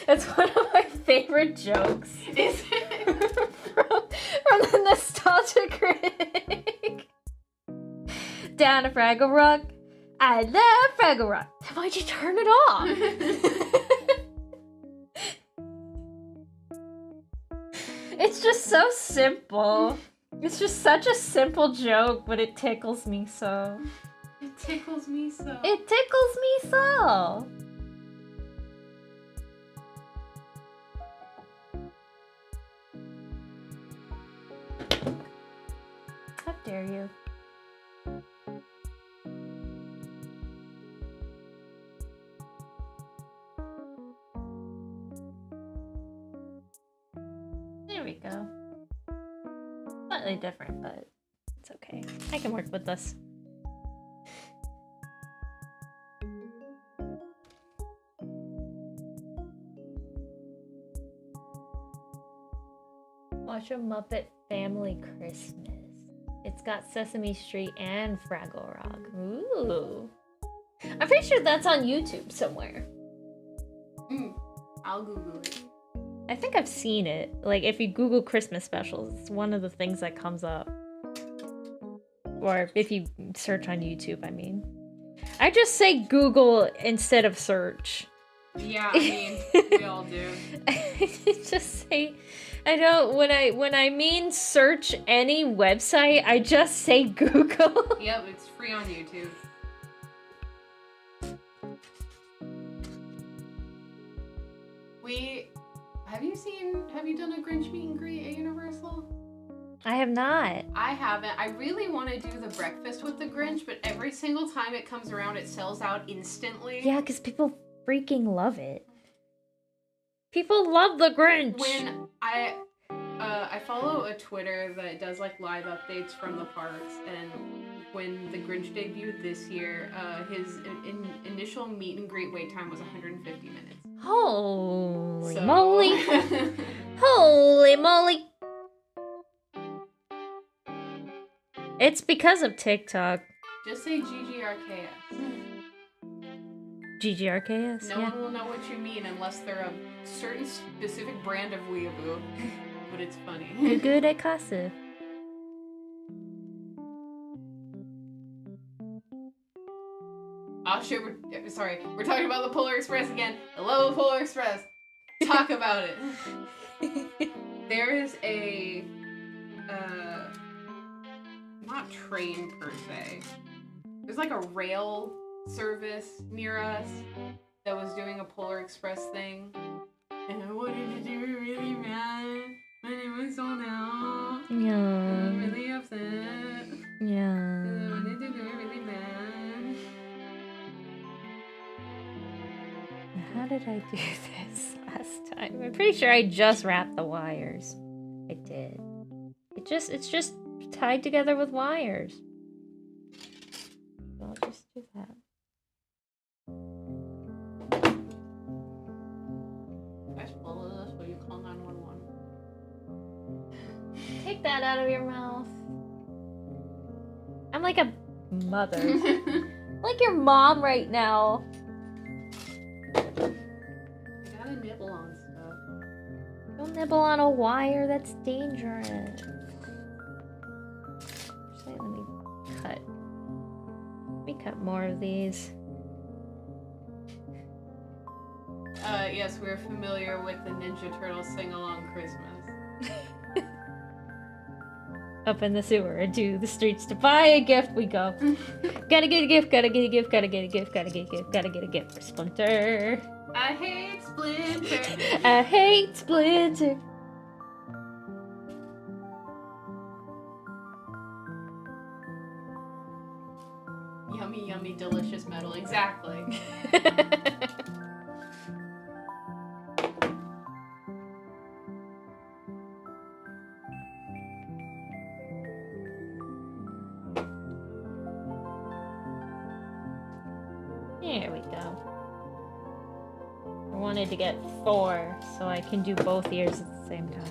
A: That's one of my favorite jokes.
B: Is it?
A: from the Nostalgia Critic. Down to Fraggle Rock. I love Fraggle Rock. Then why'd you turn it off? It's just so simple. It's just such a simple joke, but it tickles me so.
B: It tickles me so.
A: It tickles me so. How dare you? There we go. Slightly different, but it's okay. I can work with this. Watch a Muppet Family Christmas. It's got Sesame Street and Fraggle Rock. Ooh. I'm pretty sure that's on YouTube somewhere.
B: I'll Google it.
A: I think I've seen it. Like, if you Google Christmas specials, it's one of the things that comes up. Or if you search on YouTube, I mean. I just say Google instead of search.
B: Yeah, I mean, we all do.
A: Just say... I don't... When I mean search any website, I just say Google.
B: Yep, it's free on YouTube. Have you done a Grinch meet and greet at Universal?
A: I have not.
B: I haven't. I really want to do the breakfast with the Grinch, but every single time it comes around, it sells out instantly.
A: Yeah, because people freaking love it. People love the Grinch.
B: When I follow a Twitter that does like live updates from the parks, and when the Grinch debuted this year, his initial meet and greet wait time was 150 minutes.
A: Holy moly! Holy moly! It's because of TikTok.
B: Just say GGRKS.
A: GGRKS?
B: No one will know what you mean unless they're a certain specific brand of weeaboo. But it's funny.
A: Good at casa.
B: Oh shit, we're talking about the Polar Express again. Hello, Polar Express. Talk about it. There is a, not train per se. There's like a rail service near us that was doing a Polar Express thing. And I wanted to do it really bad. My name was sold out.
A: Yeah.
B: I'm really upset.
A: Yeah.
B: I wanted to do it really bad.
A: How did I do this last time? I'm pretty sure I just wrapped the wires. I did. It's just tied together with wires. So I'll just do that.
B: I swallow this while you call 911.
A: Take that out of your mouth. I'm like a mother. Like your mom right now.
B: I gotta nibble on stuff.
A: Don't nibble on a wire, that's dangerous. Actually, let me cut more of these.
B: Yes, we're familiar with the Ninja Turtles sing-along Christmas.
A: Up in the sewer, into the streets to buy a gift we go. Gotta get a gift, gotta get a gift, gotta get a gift, gotta get a gift, gotta get a gift for Splinter.
B: I hate Splinter.
A: I hate Splinter.
B: Yummy, yummy, delicious metal. Exactly.
A: There we go. I wanted to get 4 so I can do both ears at the same time.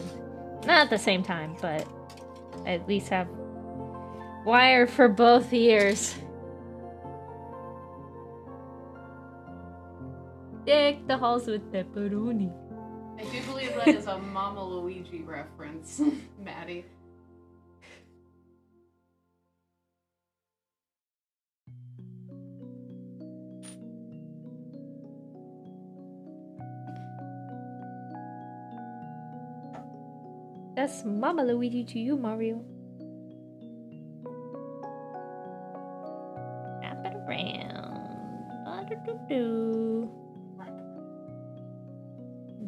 A: Not at the same time, but I at least have wire for both ears. Deck the halls with pepperoni.
B: I do believe that is a Mama Luigi reference, Maddie.
A: That's Mama Luigi to you, Mario. Wrap it around.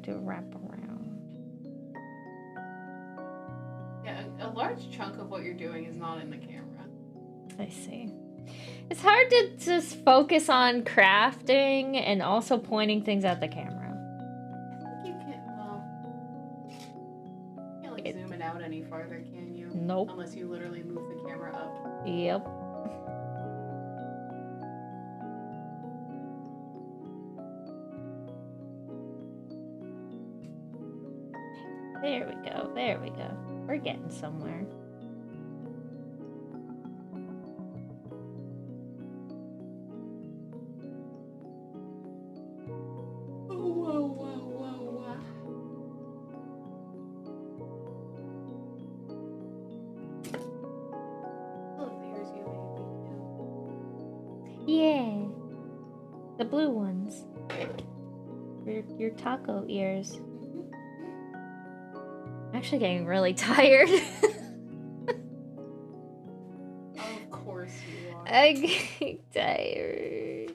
A: Do wrap around.
B: Yeah, a large chunk of what you're doing is not in the camera.
A: I see. It's hard to just focus on crafting and also pointing things at the camera.
B: I think you can, well, you can't like zoom it out any farther, can you?
A: Nope.
B: Unless you literally move the camera up.
A: Yep. There we go, there we go. We're getting somewhere. Yeah. The blue ones. Your taco ears. I'm actually getting really tired.
B: Of course you are.
A: I'm getting tired.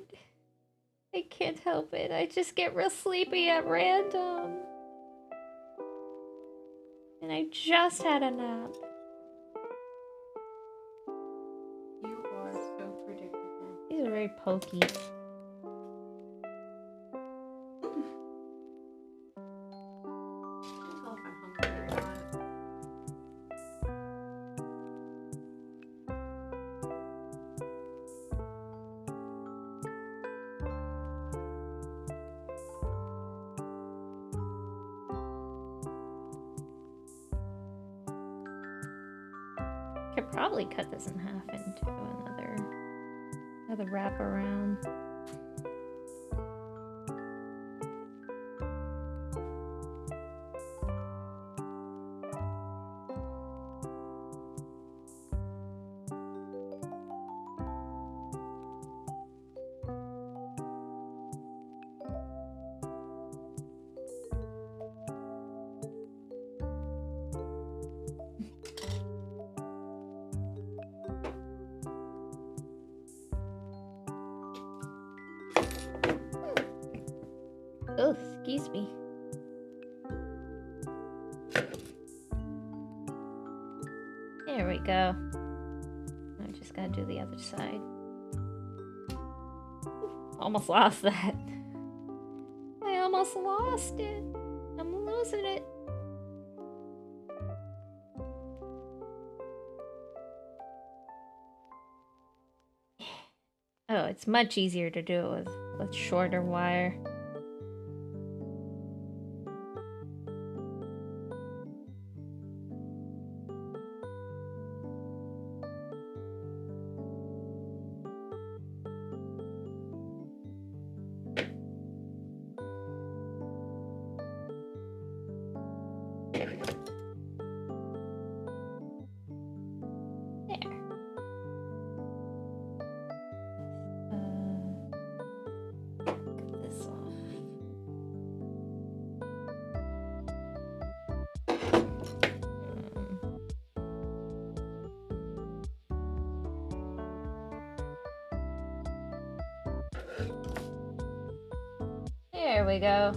A: I can't help it. I just get real sleepy at random. And I just had a nap.
B: You are so predictable.
A: These are very pokey. Could probably cut this in half into another wrap around. Oh, excuse me. There we go. I just gotta do the other side. Almost lost that. I almost lost it. I'm losing it. Oh, it's much easier to do it with shorter wire. There we go.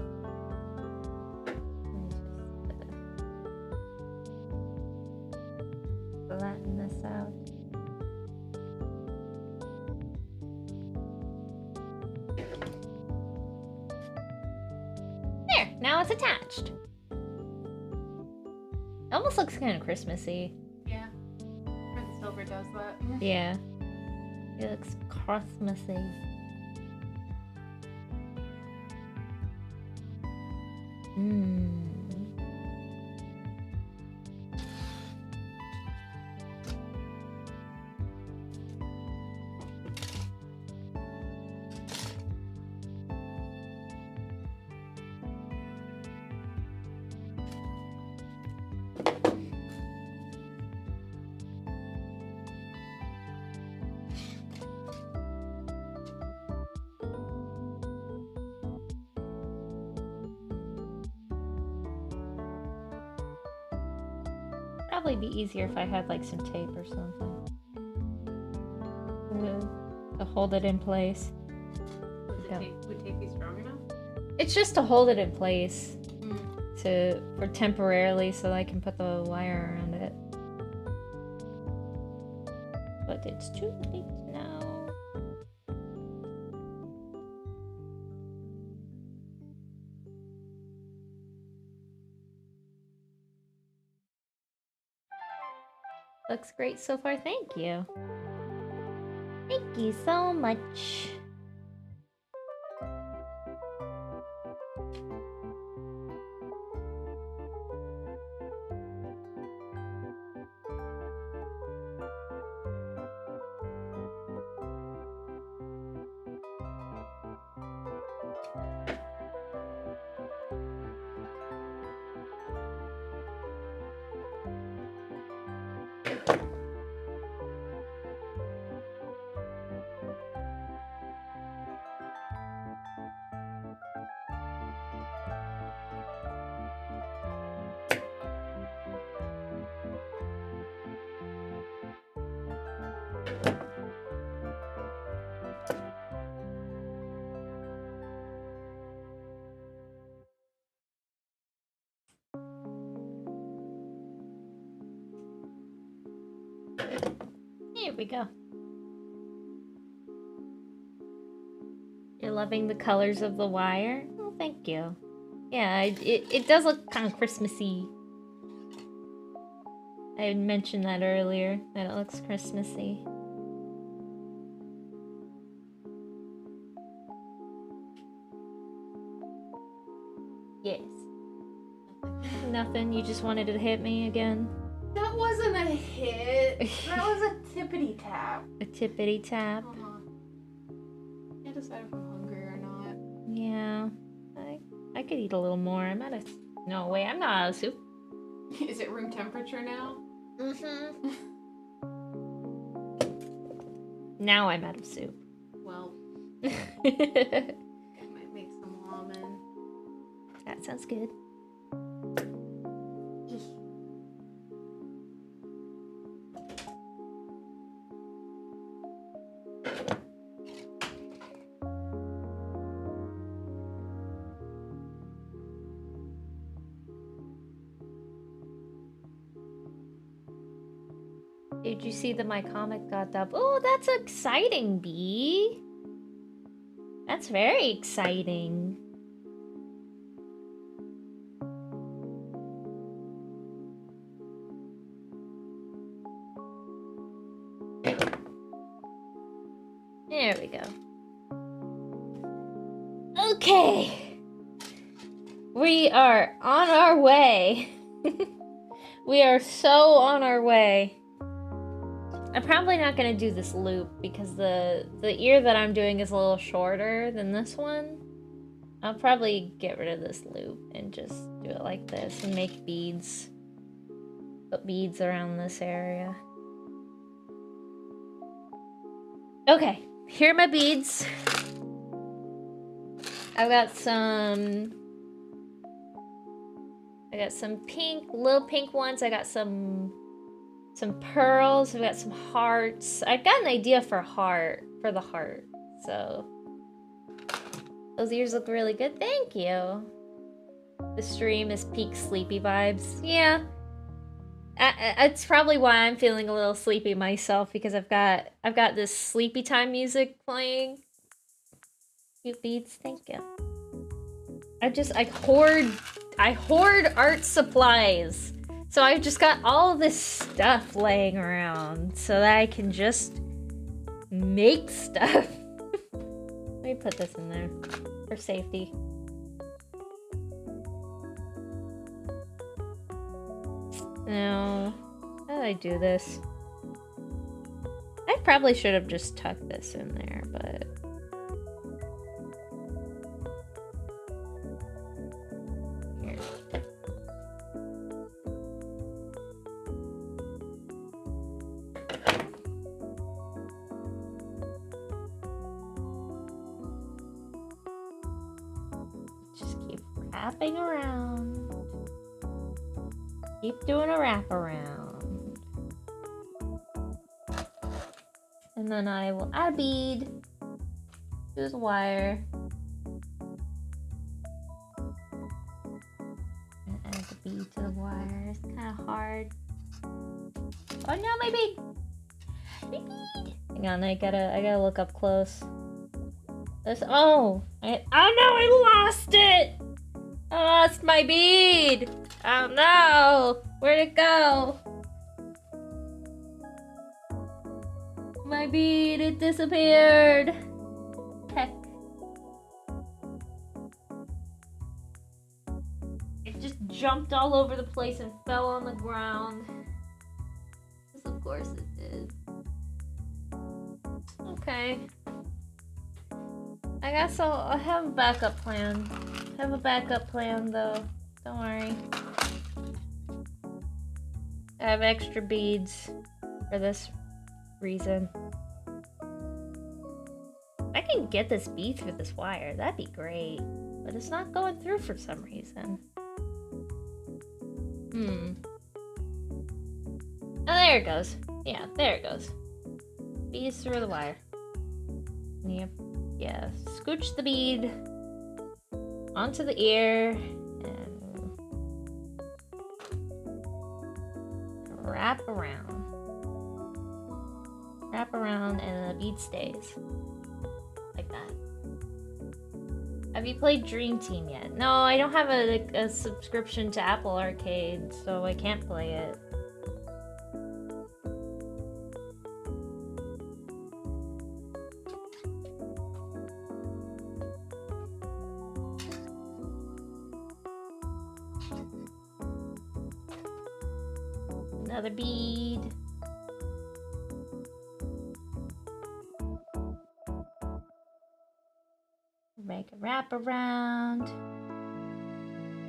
A: Flatten this out. There, now it's attached. It almost looks kind of Christmassy.
B: Yeah. Prince Silver does that.
A: Yeah. It looks Christmassy. Probably be easier if I had like some tape or something to hold it in place.
B: Would tape be strong enough?
A: It's just to hold it in place for temporarily, so I can put the wire around it. But it's too late now. Looks great so far, thank you. Thank you so much. Here we go. You're loving the colors of the wire? Oh, thank you. Yeah, it does look kind of Christmassy. I had mentioned that earlier, that it looks Christmassy. Yes. Nothing, you just wanted to hit me again?
B: That wasn't a hit. That was a tippity tap.
A: A tippity tap?
B: Can't decide if I'm hungry or not.
A: Yeah. I could eat a little more. I'm out of... No, wait, I'm not out of soup.
B: Is it room temperature now?
A: Mm-hmm. Now I'm out of soup.
B: Well, I might make some ramen.
A: That sounds good. Did you see that my comic got dubbed? Oh, that's exciting, Bee. That's very exciting. There we go. Okay. We are on our way. We are so on our way. I'm probably not gonna do this loop because the ear that I'm doing is a little shorter than this one. I'll probably get rid of this loop and just do it like this and make beads. Put beads around this area. Okay, here are my beads. I've got some pink, little pink ones. I got some pearls. We've got some hearts. I've got an idea for the heart. So those ears look really good. Thank you. The stream is peak sleepy vibes. Yeah. It's probably why I'm feeling a little sleepy myself, because I've got this sleepy time music playing. Cute beads, thank you. I hoard art supplies. So I've just got all this stuff laying around so that I can just make stuff. Let me put this in there for safety. No. How did I do this? I probably should have just tucked this in there, but... Here. Just keep wrapping around. Keep doing a wraparound. And then I will add a bead to the wire. And add the bead to the wire. It's kind of hard. Oh no, my bead! My bead! Hang on, I gotta look up close. This, oh no, I lost it! I lost my bead! Oh no! Where'd it go? My bead, it disappeared! Heck. It just jumped all over the place and fell on the ground. Yes, of course it did. Okay. I guess I'll have a backup plan. Have a backup plan though. Don't worry. I have extra beads for this reason. I can get this bead through this wire. That'd be great. But it's not going through for some reason. Oh, there it goes. Yeah, there it goes. Beads through the wire. Yep. Yeah. Scooch the bead onto the ear and wrap around. Wrap around and the bead stays. Like that. Have you played Dream Team yet? No, I don't have a subscription to Apple Arcade, so I can't play it. Another bead. Make a wraparound.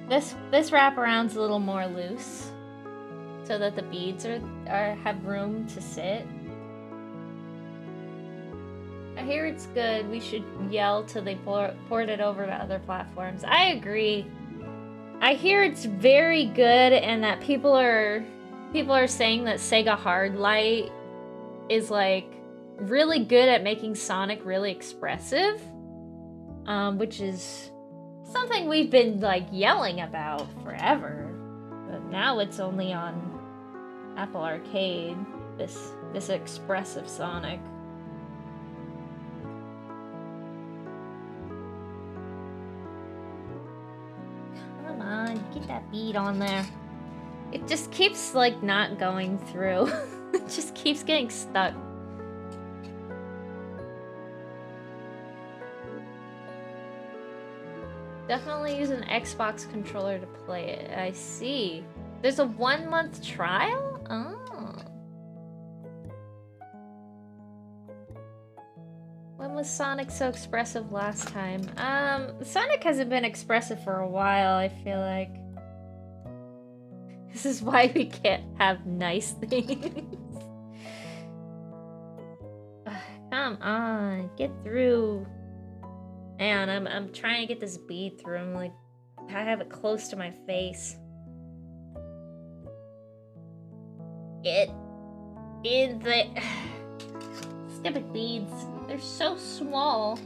A: This wraparound's a little more loose, so that the beads have room to sit. I hear it's good. We should yell till they port it over to other platforms. I agree. I hear it's very good, and that people are saying that Sega Hardlight is like really good at making Sonic really expressive. Which is something we've been like yelling about forever, but now it's only on Apple Arcade. This expressive Sonic. Come on, get that bead on there. It just keeps like not going through. It just keeps getting stuck. Definitely use an Xbox controller to play it. I see. There's a 1-month trial? Oh. When was Sonic so expressive last time? Sonic hasn't been expressive for a while, I feel like. This is why we can't have nice things. Come on, get through. Man, I'm trying to get this bead through. I'm like, I have it close to my face. Get in the stupid beads. They're so small.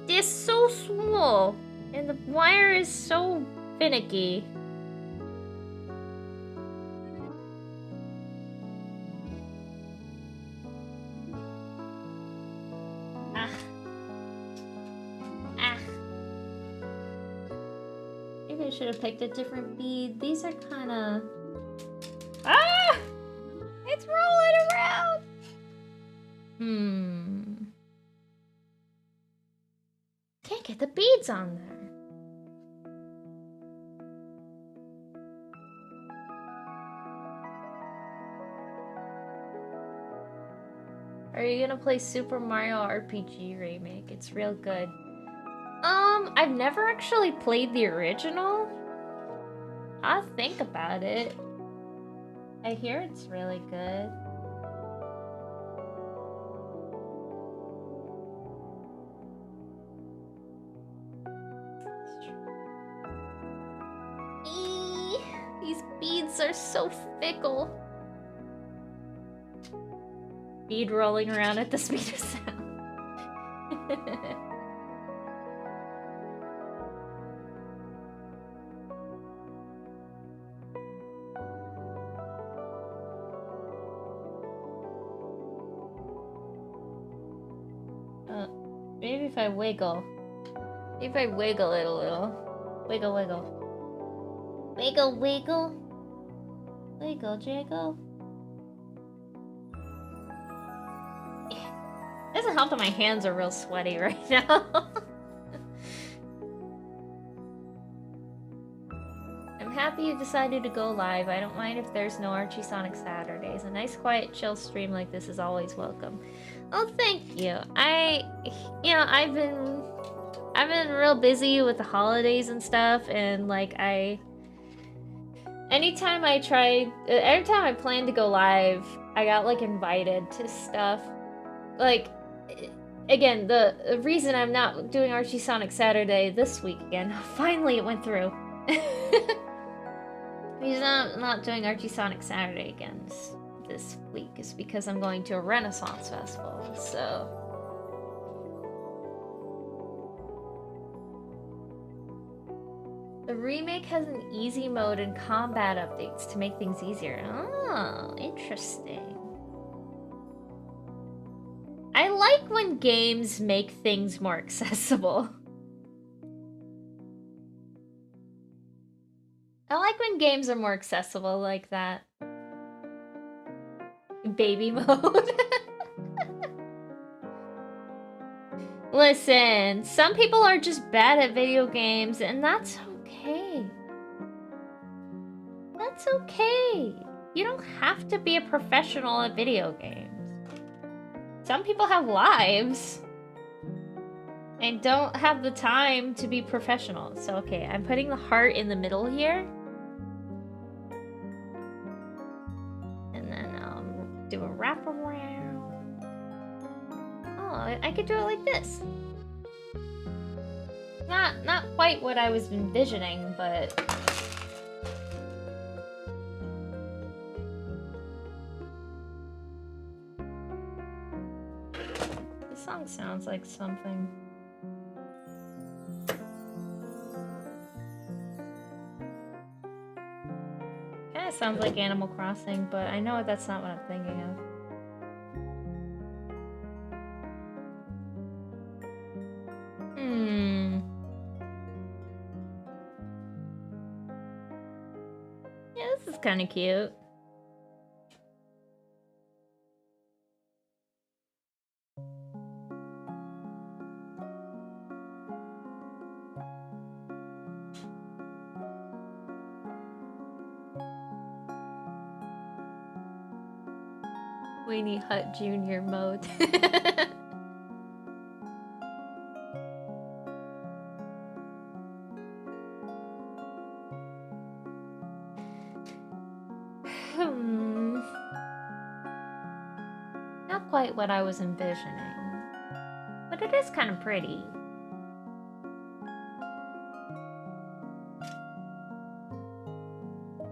A: They're so small, and the wire is so finicky. Maybe I should have picked a different bead. These are kind of... Ah! It's rolling around! Can't get the beads on there. are you gonna play Super Mario RPG Remake? It's real good. I've never actually played the original. I'll think about it. I hear it's really good. These beads are so fickle. Bead rolling around at the speed of sound. Maybe if I wiggle. Maybe if I wiggle it a little. Wiggle, wiggle. Wiggle, wiggle. Wiggle, jiggle. It doesn't help that my hands are real sweaty right now. I'm happy you decided to go live. I don't mind if there's no Archie Sonic Saturdays. A nice, quiet, chill stream like this is always welcome. Oh, thank you. I've been real busy with the holidays and stuff, and like every time I plan to go live, I got like invited to stuff. Like, again, the reason I'm not doing Archie Sonic Saturday this week again, finally it went through. The reason I'm not doing Archie Sonic Saturday again this week is because I'm going to a Renaissance Festival, so... The remake has an easy mode and combat updates to make things easier. Oh, interesting. I like when games make things more accessible. I like when games are more accessible like that. Baby mode. Listen, some people are just bad at video games, and that's okay. That's okay. You don't have to be a professional at video games. Some people have lives and don't have the time to be professional. So, okay, I'm putting the heart in the middle here. And then do a wraparound. Oh, I could do it like this. Not quite what I was envisioning, but... This song sounds like something. Kinda sounds like Animal Crossing, but I know that's not what I'm thinking of. Yeah, this is kind of cute. Weenie Hut Junior mode. Not quite what I was envisioning, but it is kind of pretty.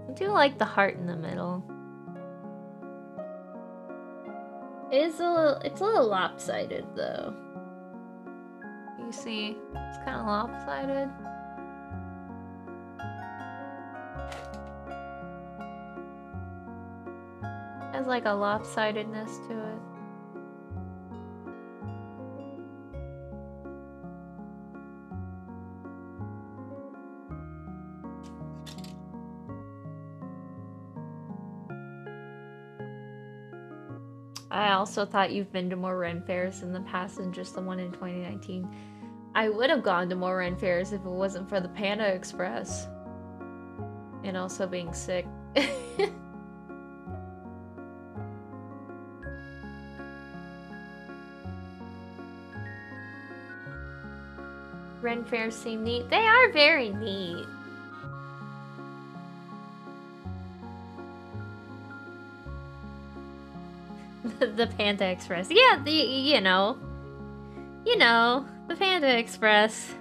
A: I do like the heart in the middle. It's a little lopsided though. You see, it's kind of lopsided. Has like a lopsidedness to it. I also thought you've been to more Ren fairs in the past than just the one in 2019. I would have gone to more Ren fairs if it wasn't for the Panda Express. And also being sick. Ren fairs seem neat. They are very neat. The Panda Express. Yeah, you know, the Panda Express.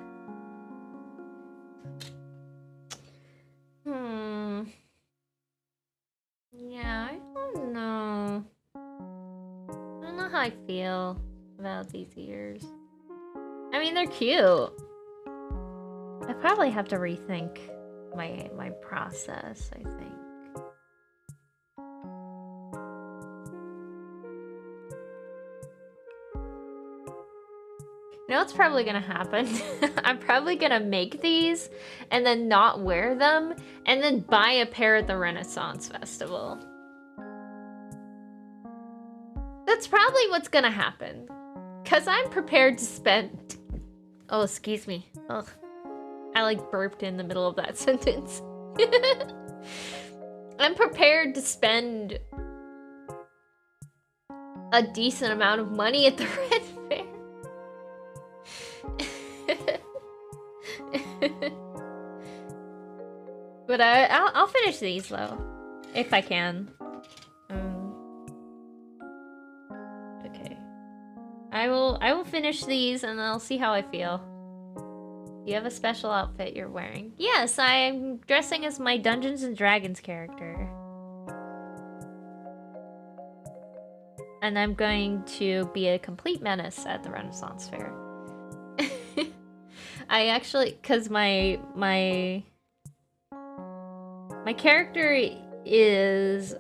A: Yeah, I don't know. I don't know how I feel about these ears. I mean, they're cute. I probably have to rethink my process, I think. You know what's probably gonna happen? I'm probably gonna make these and then not wear them and then buy a pair at the Renaissance Festival. That's probably what's gonna happen. Cause I'm prepared to spend... Oh, excuse me. Ugh. I like burped in the middle of that sentence. I'm prepared to spend a decent amount of money at the Red Fair. But I'll finish these though, if I can. Okay. I will finish these and I'll see how I feel. You have a special outfit you're wearing? Yes, I'm dressing as my Dungeons and Dragons character. And I'm going to be a complete menace at the Renaissance Fair. I actually, cause my character is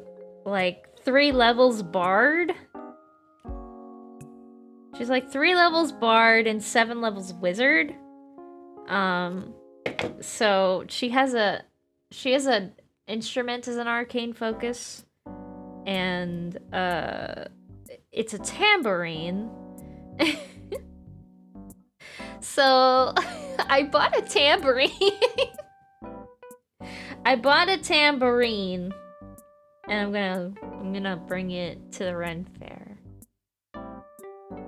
A: like 3 levels bard. She's like 3 levels bard and 7 levels wizard. So she has a instrument as an arcane focus, and it's a tambourine. So I bought a tambourine. I bought a tambourine, and I'm gonna bring it to the Ren Fair.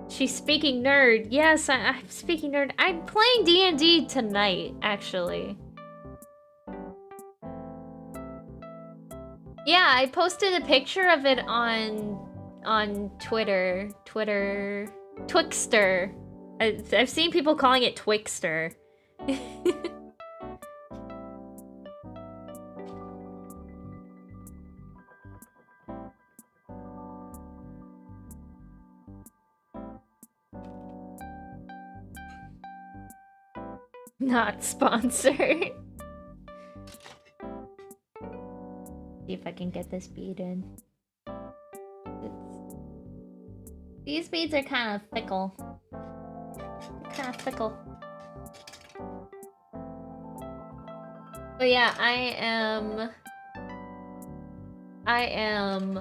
A: She's speaking nerd. Yes, I'm speaking nerd. I'm playing D&D tonight, actually. Yeah, I posted a picture of it on Twitter. Twixter. I've seen people calling it Twixter. Not sponsored. See if I can get this bead in. These beads are kind of fickle. But yeah, I am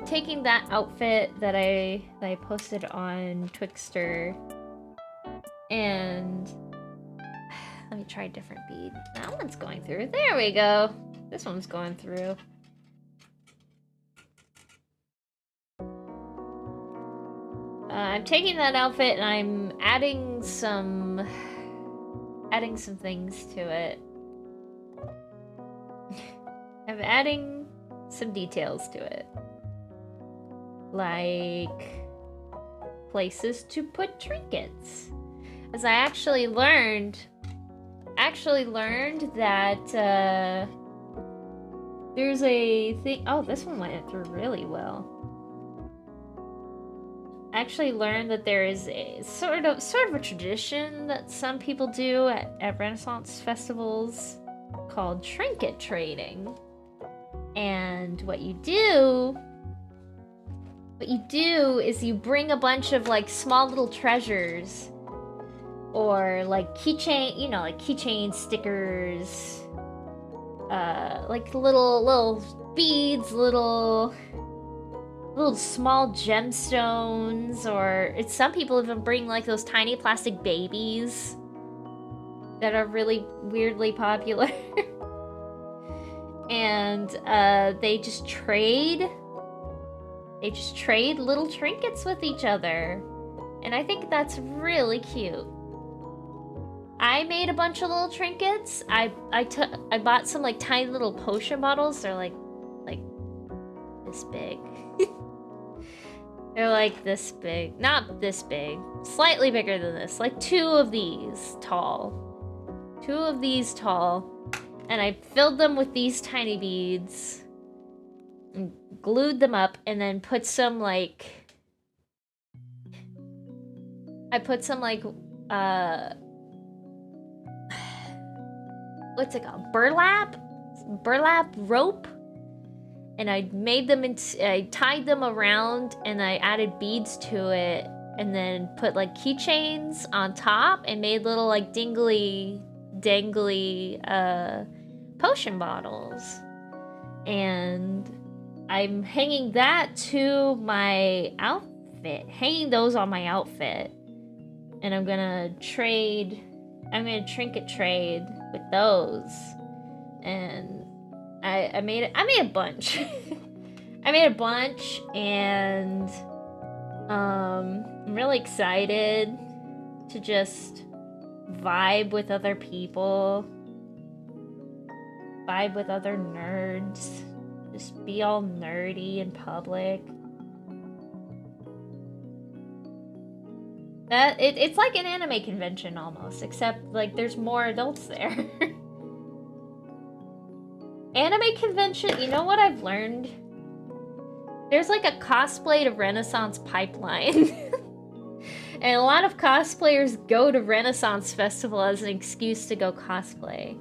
A: taking that outfit that I posted on Twixter, and let me try a different bead. That one's going through. There we go. This one's going through. I'm taking that outfit and I'm adding some things to it. I'm adding some details to it. Like places to put trinkets. As I actually learned that there's a thing. Oh, this one went through really well. I actually learned that there is a sort of a tradition that some people do at Renaissance festivals called trinket trading. And what you do is you bring a bunch of like small little treasures, or like keychain, you know, like keychain stickers, like little beads, little small gemstones, or some people even bring like those tiny plastic babies that are really weirdly popular. And they just trade little trinkets with each other. And I think that's really cute. I made a bunch of little trinkets. I bought some like tiny little potion bottles. They're like this big. They're like this big. Not this big. Slightly bigger than this. Like 2 of these tall. 2 of these tall. And I filled them with these tiny beads. And glued them up and then put some like... I put some like... what's it called? Burlap? Burlap rope? And I made them into, I tied them around and I added beads to it and then put like keychains on top and made little like dangly potion bottles. And I'm hanging that to my outfit, hanging those on my outfit. And I'm gonna trinket trade with those. And I made a bunch. I made a bunch and I'm really excited to just vibe with other people. Vibe with other nerds. Just be all nerdy in public. It's like an anime convention almost, except like there's more adults there. Anime convention, you know what I've learned? There's like a cosplay to Renaissance pipeline. And a lot of cosplayers go to Renaissance Festival as an excuse to go cosplay.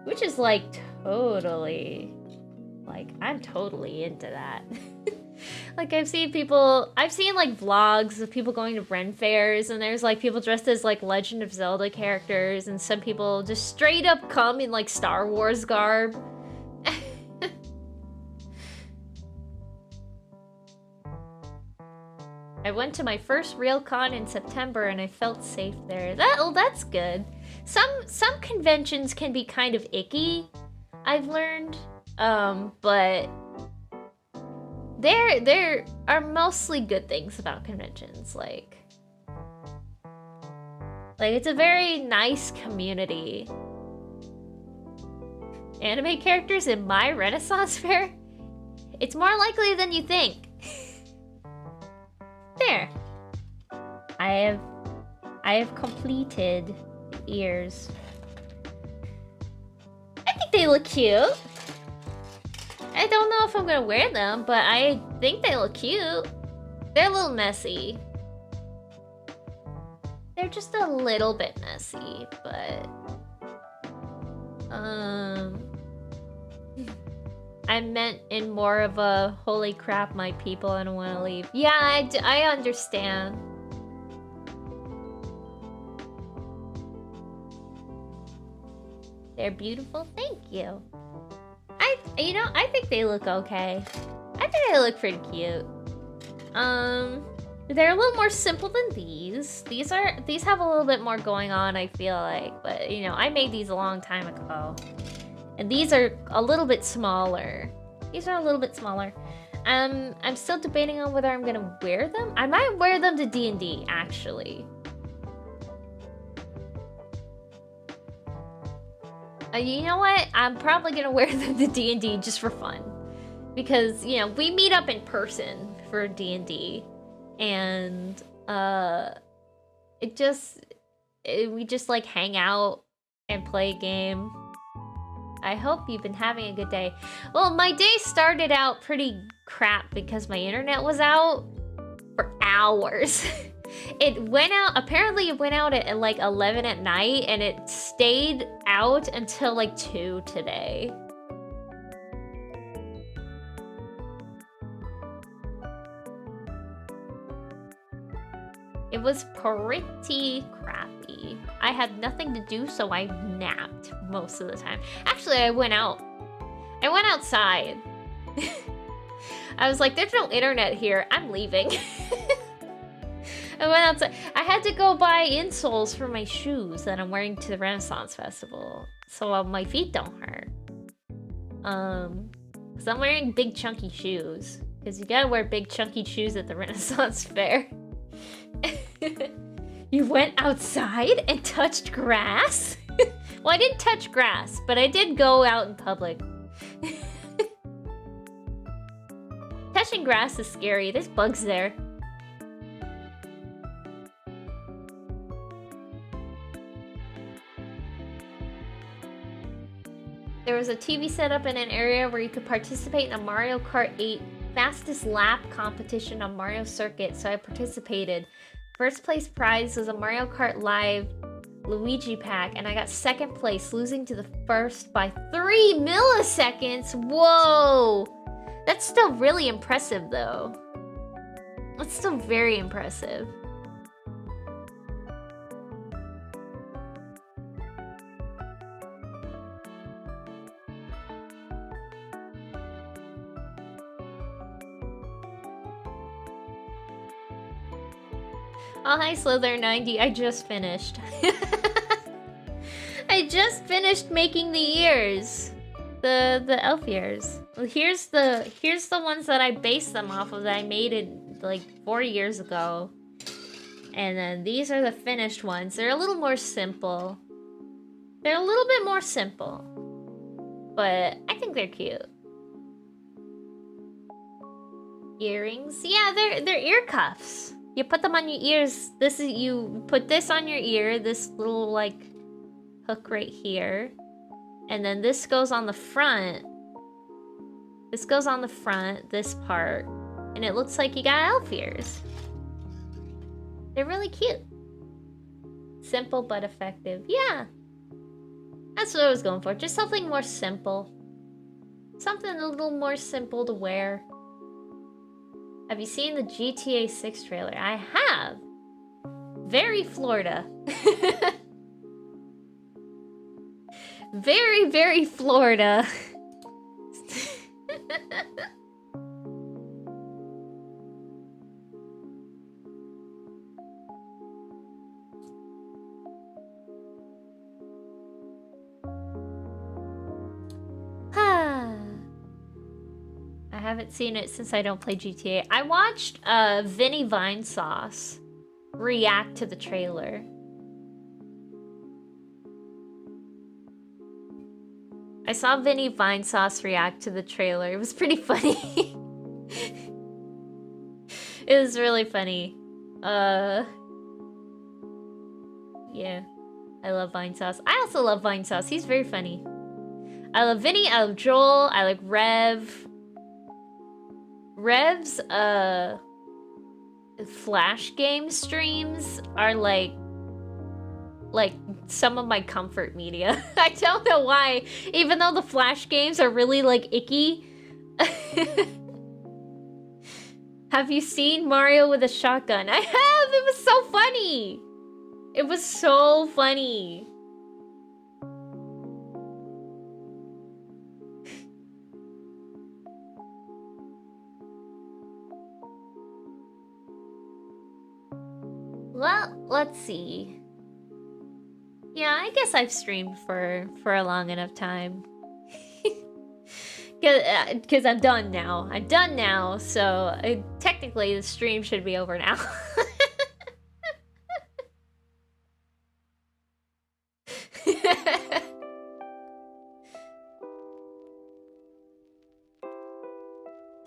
A: Which is like totally, like I'm totally into that. Like I've seen like vlogs of people going to Ren fairs and there's like people dressed as like Legend of Zelda characters and some people just straight up come in like Star Wars garb. I went to my first real con in September and I felt safe there. That's good. Some conventions can be kind of icky, I've learned. But there are mostly good things about conventions, like it's a very nice community. Anime characters in my Renaissance fair? It's more likely than you think. There. I have completed the ears. I think they look cute. I don't know if I'm gonna wear them, but I think they look cute. They're a little messy. They're just a little bit messy, but... I meant in more of a, holy crap, my people, I don't want to leave. Yeah, I understand. They're beautiful, thank you. I think they look okay. I think they look pretty cute. They're a little more simple than these. These have a little bit more going on, I feel like. But, I made these a long time ago. And these are a little bit smaller. These are a little bit smaller. I'm still debating on whether I'm gonna wear them. I might wear them to D&D, actually. You know what? I'm probably gonna wear them to D&D just for fun. Because, we meet up in person for D&D. And, we just like hang out and play a game. I hope you've been having a good day. Well, my day started out pretty crap because my internet was out for hours. Apparently it went out at like 11 at night and it stayed out until like 2 today. It was pretty crappy. I had nothing to do, so I napped most of the time. Actually, I went out. I went outside. I was like, there's no internet here. I'm leaving. I went outside. I had to go buy insoles for my shoes that I'm wearing to the Renaissance Festival, so my feet don't hurt. Because I'm wearing big chunky shoes. Because you gotta wear big chunky shoes at the Renaissance Fair. You went outside and touched grass? Well, I didn't touch grass, but I did go out in public. Touching grass is scary. There's bugs there. There was a TV set up in an area where you could participate in a Mario Kart 8 fastest lap competition on Mario Circuit, so I participated. First place prize was a Mario Kart Live Luigi pack, and I got second place, losing to the first by 3 milliseconds. Whoa! That's still really impressive, though. That's still very impressive. Oh, hi, Slither90. I just finished. I just finished making the ears. The elf ears. Well, here's the ones that I based them off of that I made it like 4 years ago. And then these are the finished ones. They're a little more simple. They're a little bit more simple. But I think they're cute. Earrings? Yeah, they're ear cuffs. You put them on your ears. You put this on your ear, this little like hook right here. And then this goes on the front. This goes on the front, this part. And it looks like you got elf ears. They're really cute. Simple but effective. Yeah. That's what I was going for. Just something more simple. Something a little more simple to wear. Have you seen the GTA 6 trailer? I have. Very Florida. Very, very Florida. I haven't seen it since I don't play GTA. I watched Vinny Vinesauce react to the trailer. I saw Vinny Vinesauce react to the trailer. It was pretty funny. It was really funny. Yeah. I love Vinesauce. I also love Vinesauce. He's very funny. I love Vinny, I love Joel, I like Rev. Rev's Flash game streams are like some of my comfort media. I don't know why, even though the Flash games are really like icky. Have you seen Mario with a shotgun? I have. It was so funny. It was so funny. Well, let's see. Yeah, I guess I've streamed for a long enough time. Because I'm done now. I'm done now, so technically the stream should be over now.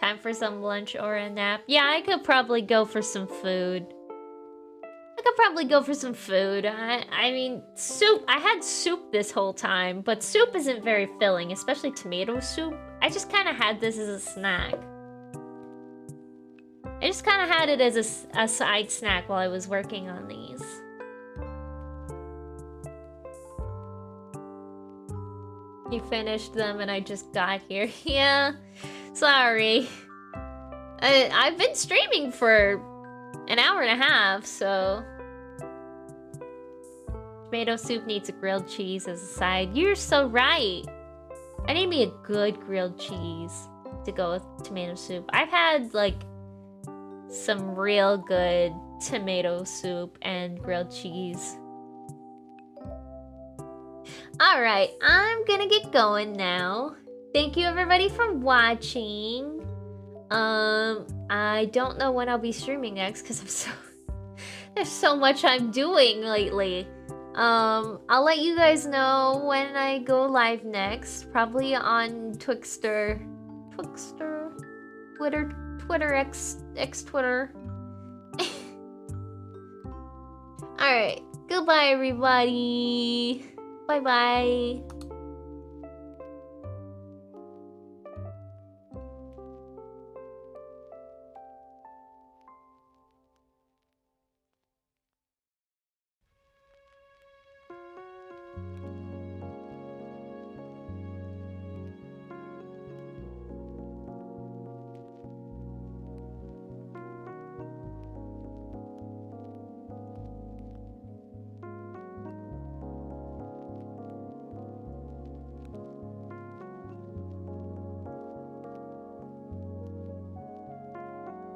A: Time for some lunch or a nap. Yeah, I could probably go for some food. I mean, soup. I had soup this whole time, but soup isn't very filling, especially tomato soup. I just kind of had this as a snack. I just kind of had it as a side snack while I was working on these. You finished them and I just got here. Yeah, sorry. I've been streaming for an hour and a half, so... Tomato soup needs a grilled cheese as a side. You're so right. I need me a good grilled cheese to go with tomato soup. I've had, like, some real good tomato soup and grilled cheese. Alright, I'm gonna get going now. Thank you everybody for watching. I don't know when I'll be streaming next because I'm so... There's so much I'm doing lately. I'll let you guys know when I go live next. Probably on Twitter, X Twitter. Alright, goodbye everybody. Bye bye.